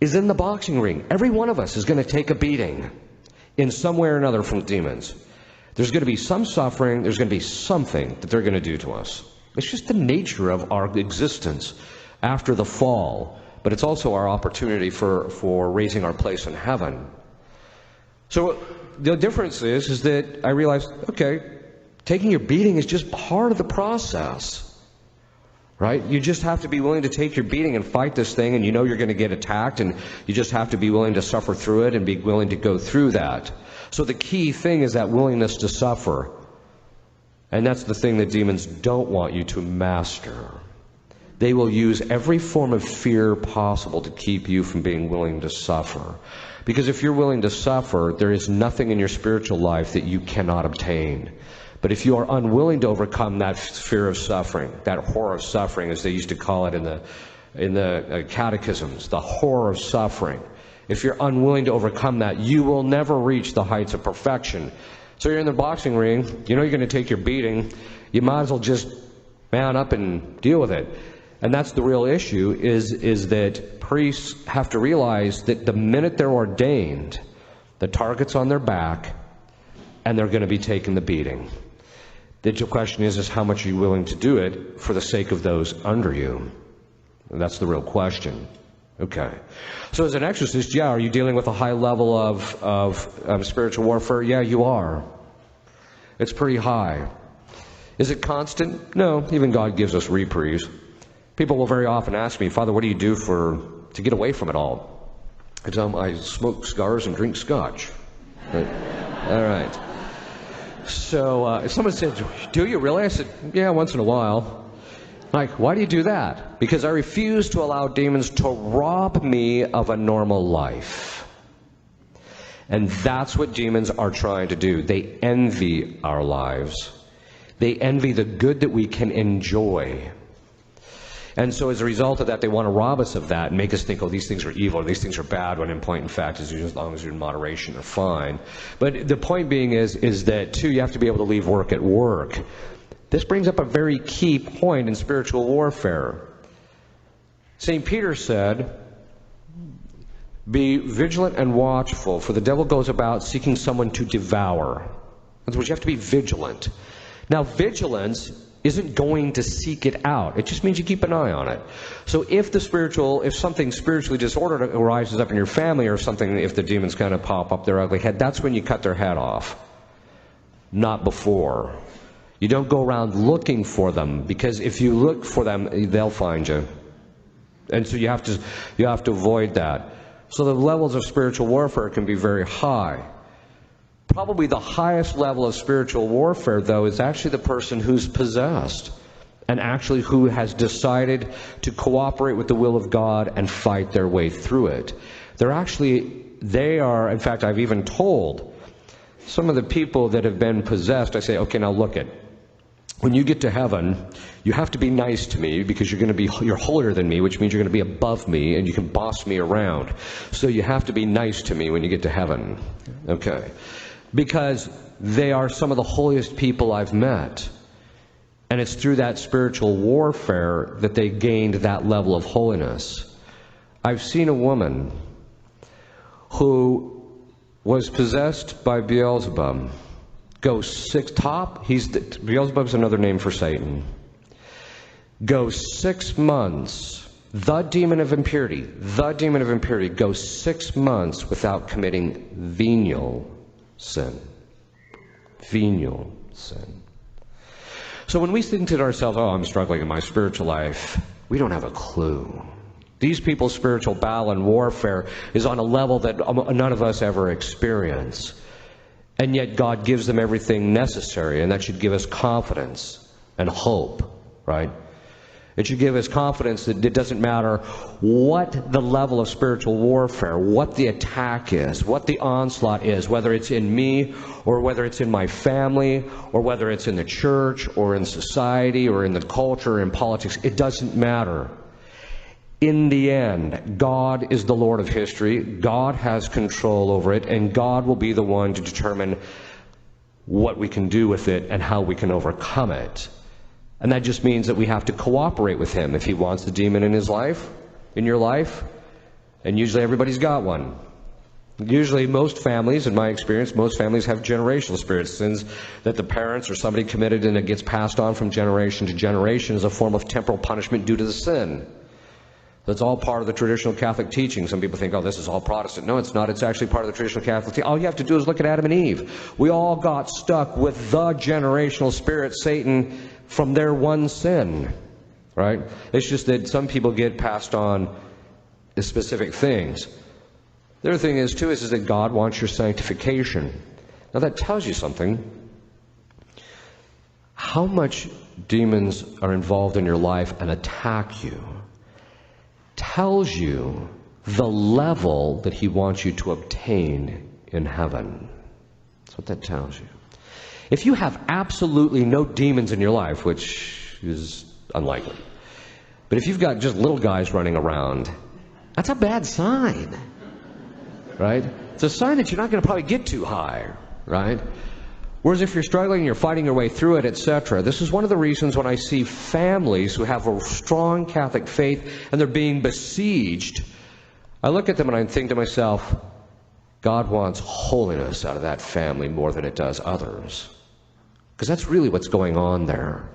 is in the boxing ring. Every one of us is going to take a beating in some way or another from demons. There's going to be some suffering. There's going to be something that they're going to do to us. It's just the nature of our existence after the fall, but it's also our opportunity for raising our place in heaven. So the difference is that I realized, okay, taking your beating is just part of the process. Right? You just have to be willing to take your beating and fight this thing, and you know you're going to get attacked, and you just have to be willing to suffer through it and be willing to go through that. So the key thing is that willingness to suffer. And that's the thing that demons don't want you to master. They will use every form of fear possible to keep you from being willing to suffer. Because if you're willing to suffer, there is nothing in your spiritual life that you cannot obtain. But if you are unwilling to overcome that fear of suffering, that horror of suffering, as they used to call it in the catechisms, the horror of suffering, if you're unwilling to overcome that, you will never reach the heights of perfection. So you're in the boxing ring, you know you're going to take your beating, you might as well just man up and deal with it. And that's the real issue, is that priests have to realize that the minute they're ordained, the target's on their back, and they're going to be taking the beating. The question is how much are you willing to do it for the sake of those under you? That's the real question. Okay. So as an exorcist, yeah, are you dealing with a high level of spiritual warfare? Yeah, you are. It's pretty high. Is it constant? No. Even God gives us reprieves. People will very often ask me, Father, what do you do to get away from it all? I tell them, I smoke cigars and drink scotch. Right? All right. So if someone said, do you really? I said, yeah, once in a while. Like, why do you do that? Because I refuse to allow demons to rob me of a normal life. And that's what demons are trying to do. They envy our lives. They envy the good that we can enjoy. And so as a result of that, they want to rob us of that and make us think, oh, these things are evil, or these things are bad, when in point in fact, as long as you're in moderation, they're fine. But the point being is that, too, you have to be able to leave work at work. This brings up a very key point in spiritual warfare. St. Peter said, be vigilant and watchful, for the devil goes about seeking someone to devour. In other words, you have to be vigilant. Now, vigilance isn't going to seek it out. It just means you keep an eye on it. So if something spiritually disordered arises up in your family or something, if the demons kind of pop up their ugly head, that's when you cut their head off. Not before. You don't go around looking for them, because if you look for them, they'll find you. And so you have to avoid that. So the levels of spiritual warfare can be very high. Probably the highest level of spiritual warfare, though, is actually the person who's possessed, and actually who has decided to cooperate with the will of God and fight their way through it. In fact, I've even told some of the people that have been possessed, I say, okay, now look it. When you get to heaven, you have to be nice to me, because you're holier than me, which means you're going to be above me and you can boss me around. So you have to be nice to me when you get to heaven. Okay. Because they are some of the holiest people I've met. And it's through that spiritual warfare that they gained that level of holiness. I've seen a woman who was possessed by Beelzebub. Beelzebub's another name for Satan. Go 6 months, the demon of impurity goes 6 months without committing venial sin. Venial sin. So when we think to ourselves, oh, I'm struggling in my spiritual life, we don't have a clue. These people's spiritual battle and warfare is on a level that none of us ever experience. And yet God gives them everything necessary, and that should give us confidence and hope, right? It should give us confidence that it doesn't matter what the level of spiritual warfare, what the attack is, what the onslaught is, whether it's in me or whether it's in my family or whether it's in the church or in society or in the culture or in politics. It doesn't matter. In the end, God is the Lord of history. God has control over it, and God will be the one to determine what we can do with it and how we can overcome it. And that just means that we have to cooperate with Him. If He wants the demon in his life, in your life, and usually everybody's got one. Usually most families, in my experience, most families have generational spirit sins that the parents or somebody committed, and it gets passed on from generation to generation as a form of temporal punishment due to the sin. That's all part of the traditional Catholic teaching. Some people think, oh, this is all Protestant. No, it's not. It's actually part of the traditional Catholic teaching. All you have to do is look at Adam and Eve. We all got stuck with the generational spirit, Satan, from their one sin, right? It's just that some people get passed on the specific things. The other thing is, too, is that God wants your sanctification. Now, that tells you something. How much demons are involved in your life and attack you tells you the level that He wants you to obtain in heaven. That's what that tells you. If you have absolutely no demons in your life, which is unlikely, but if you've got just little guys running around, that's a bad sign, right? It's a sign that you're not going to probably get too high, right? Whereas if you're struggling, you're fighting your way through it, etc. This is one of the reasons when I see families who have a strong Catholic faith and they're being besieged, I look at them and I think to myself, God wants holiness out of that family more than it does others. Because that's really what's going on there.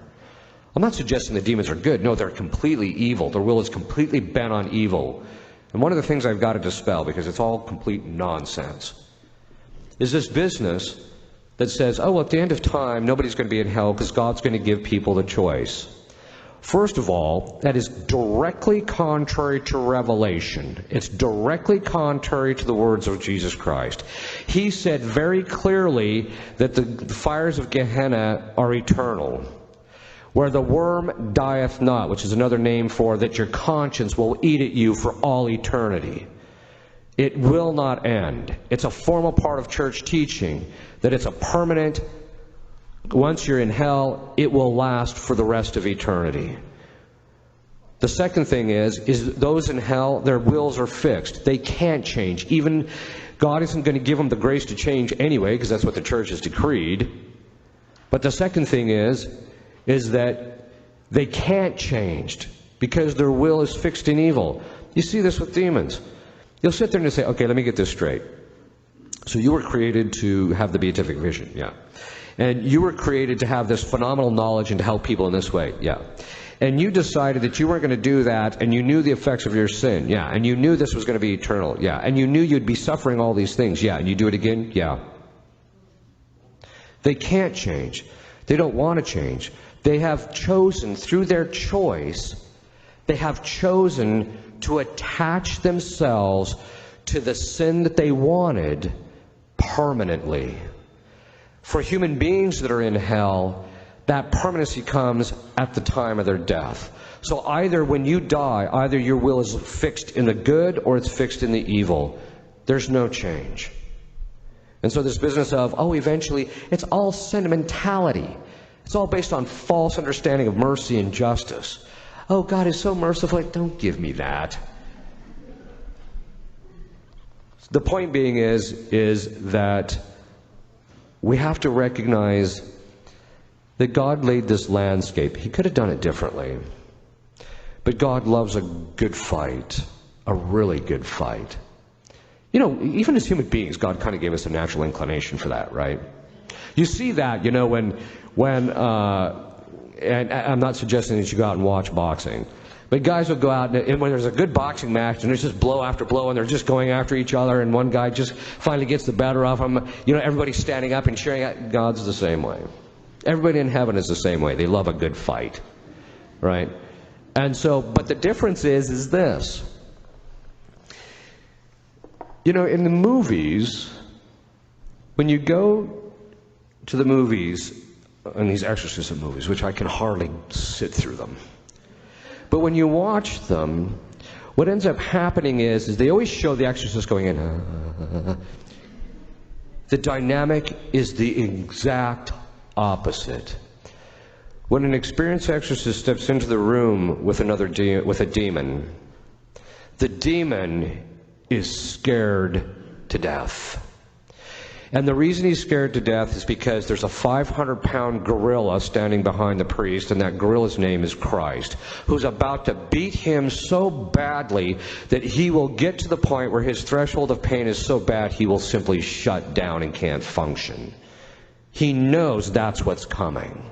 I'm not suggesting the demons are good. No, they're completely evil. Their will is completely bent on evil. And one of the things I've got to dispel, because it's all complete nonsense, is this business that says, oh, at the end of time, nobody's going to be in hell because God's going to give people the choice. First of all, that is directly contrary to Revelation. It's directly contrary to the words of Jesus Christ. He said very clearly that the fires of Gehenna are eternal, where the worm dieth not, which is another name for that your conscience will eat at you for all eternity. It will not end. It's a formal part of church teaching that it's a permanent. Once you're in hell, it will last for the rest of eternity. The second thing is those in hell, their wills are fixed. They can't change. Even God isn't going to give them the grace to change anyway, because that's what the church has decreed. But the second thing is that they can't change because their will is fixed in evil. You see this with demons. You'll sit there and say, okay, let me get this straight. So you were created to have the beatific vision, yeah. And you were created to have this phenomenal knowledge and to help people in this way, yeah. And you decided that you weren't going to do that, and you knew the effects of your sin, yeah. And you knew this was going to be eternal, yeah. And you knew you'd be suffering all these things, yeah. And you do it again, yeah. They can't change. They don't want to change. They have chosen, through their choice, they have chosen to attach themselves to the sin that they wanted permanently. For human beings that are in hell, that permanency comes at the time of their death. So either when you die, either your will is fixed in the good or it's fixed in the evil. There's no change. And so this business of, oh, eventually, it's all sentimentality. It's all based on false understanding of mercy and justice. Oh, God is so merciful. Don't give me that. The point being is that we have to recognize that God laid this landscape. He could have done it differently. But God loves a good fight, a really good fight. You know, even as human beings, God kind of gave us a natural inclination for that, right? You see that, you know, when and I'm not suggesting that you go out and watch boxing, but guys will go out and when there's a good boxing match and there's just blow after blow and they're just going after each other and one guy just finally gets the better of him, you know, everybody's standing up and cheering. God's the same way. Everybody in heaven is the same way. They love a good fight, right? And so, but the difference is this. You know, in the movies, when you go to the movies, and these exorcism movies, which I can hardly sit through them, but when you watch them, what ends up happening is they always show the exorcist going in. The dynamic is the exact opposite. When an experienced exorcist steps into the room with with a demon, the demon is scared to death. And the reason he's scared to death is because there's a 500-pound gorilla standing behind the priest, and that gorilla's name is Christ, who's about to beat him so badly that he will get to the point where his threshold of pain is so bad he will simply shut down and can't function. He knows that's what's coming.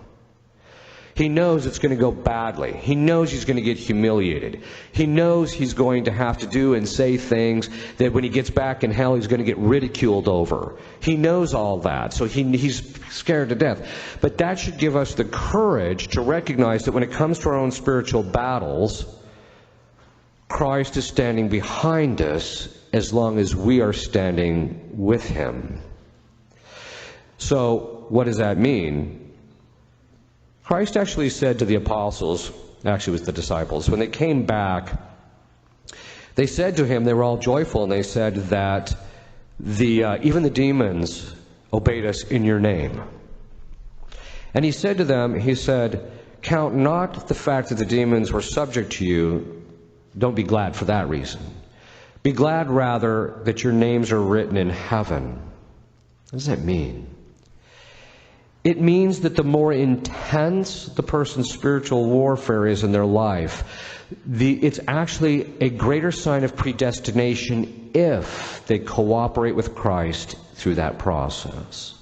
He knows it's going to go badly. He knows he's going to get humiliated. He knows he's going to have to do and say things that when he gets back in hell he's going to get ridiculed over. He knows all that, so he's scared to death. But that should give us the courage to recognize that when it comes to our own spiritual battles, Christ is standing behind us as long as we are standing with him. So what does that mean? Christ actually said to the apostles, actually it was the disciples, when they came back, they said to him, they were all joyful, and they said that even the demons obeyed us in your name. And he said to them, he said, count not the fact that the demons were subject to you. Don't be glad for that reason. Be glad rather that your names are written in heaven. What does that mean? It means that the more intense the person's spiritual warfare is in their life, it's actually a greater sign of predestination if they cooperate with Christ through that process.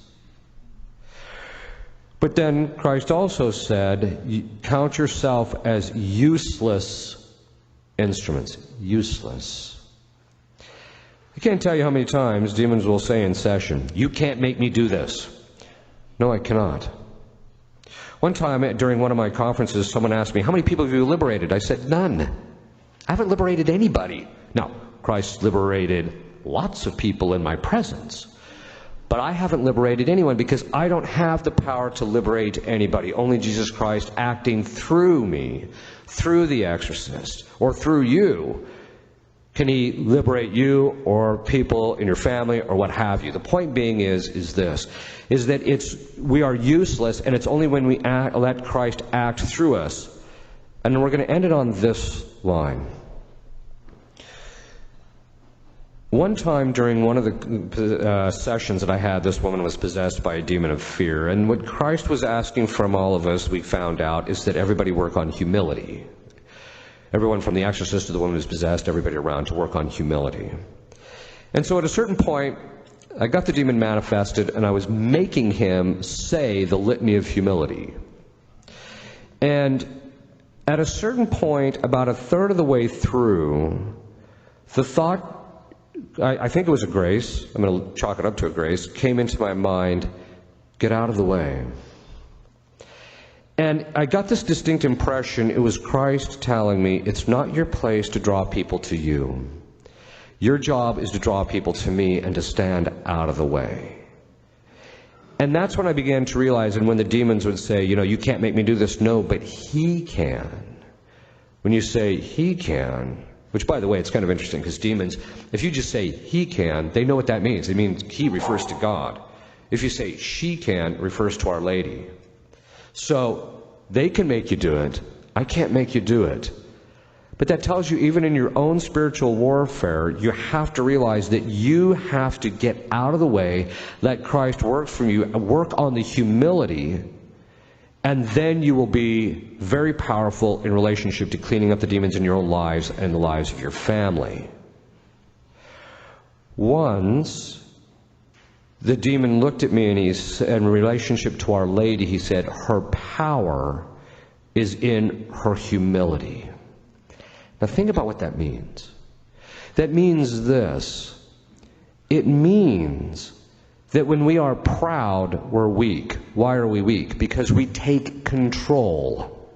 But then Christ also said, count yourself as useless instruments. Useless. I can't tell you how many times demons will say in session, you can't make me do this. No, I cannot. One time during one of my conferences, someone asked me, how many people have you liberated? I said, none. I haven't liberated anybody. Now, Christ liberated lots of people in my presence. But I haven't liberated anyone because I don't have the power to liberate anybody. Only Jesus Christ acting through me, through the exorcist, or through you, can he liberate you or people in your family or what have you. The point being is that we are useless, and it's only when we let Christ act through us. And we're going to end it on this line. One time during one of the sessions that I had, this woman was possessed by a demon of fear. And what Christ was asking from all of us, we found out, is that everybody work on humility. Everyone from the exorcist to the woman who's possessed, everybody around to work on humility. And so at a certain point, I got the demon manifested, and I was making him say the litany of humility. And at a certain point, about a third of the way through, the thought, I think it was a grace, I'm going to chalk it up to a grace, came into my mind, get out of the way. And I got this distinct impression, it was Christ telling me, it's not your place to draw people to you. Your job is to draw people to me and to stand out of the way. And that's when I began to realize, and when the demons would say, you can't make me do this, no, but he can. When you say he can, which, by the way, it's kind of interesting, because demons, if you just say he can, they know what that means. It means he refers to God. If you say she can, it refers to Our Lady. So they can make you do it. I can't make you do it. But that tells you, even in your own spiritual warfare, you have to realize that you have to get out of the way, let Christ work from you, work on the humility, and then you will be very powerful in relationship to cleaning up the demons in your own lives and the lives of your family. Once, the demon looked at me and he said, in relationship to Our Lady, he said, her power is in her humility. Now think about what that means. That means this. It means that when we are proud, we're weak. Why are we weak? Because we take control.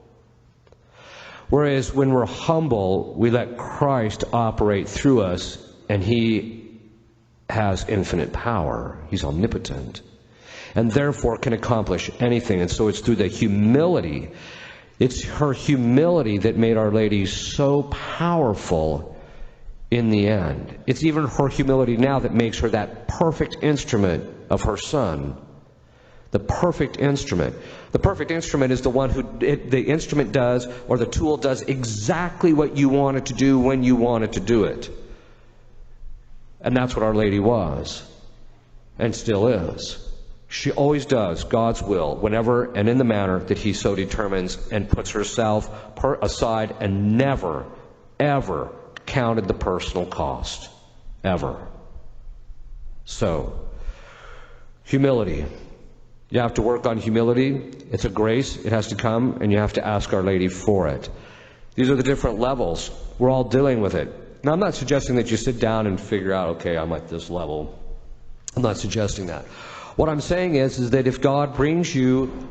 Whereas when we're humble, we let Christ operate through us, and he has infinite power. He's omnipotent, and therefore can accomplish anything. And so it's through the humility. It's her humility that made Our Lady so powerful in the end. It's even her humility now that makes her that perfect instrument of her Son. The perfect instrument. The perfect instrument is the one who the instrument does, or the tool does exactly what you want it to do when you want it to do it. And that's what Our Lady was, and still is. She always does God's will whenever and in the manner that he so determines, and puts herself aside and never, ever counted the personal cost. Ever. So, humility. You have to work on humility. It's a grace. It has to come, and you have to ask Our Lady for it. These are the different levels. We're all dealing with it. Now, I'm not suggesting that you sit down and figure out, okay, I'm at this level. I'm not suggesting that. What I'm saying is that if God brings you,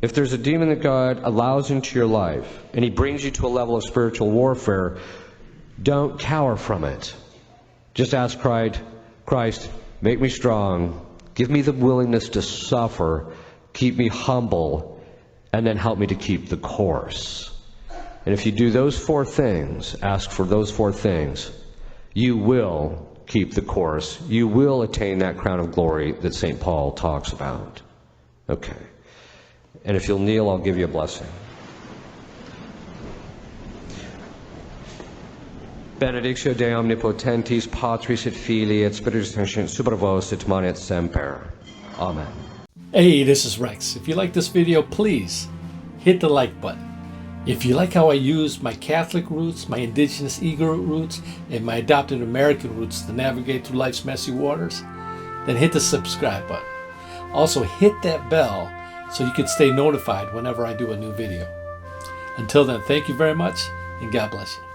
if there's a demon that God allows into your life, and he brings you to a level of spiritual warfare, don't cower from it. Just ask Christ, make me strong, give me the willingness to suffer, keep me humble, and then help me to keep the course. And if you do those four things, ask for those four things, you will keep the course. You will attain that crown of glory that St. Paul talks about. Okay. And if you'll kneel, I'll give you a blessing. Benedictio Dei omnipotentis, Patris et Filii et Spiritus Sancti, super vos et manet semper. Amen. Hey, this is Rex. If you like this video, please hit the like button. If you like how I use my Catholic roots, my indigenous Igorot roots, and my adopted American roots to navigate through life's messy waters, then hit the subscribe button. Also hit that bell so you can stay notified whenever I do a new video. Until then, thank you very much, and God bless you.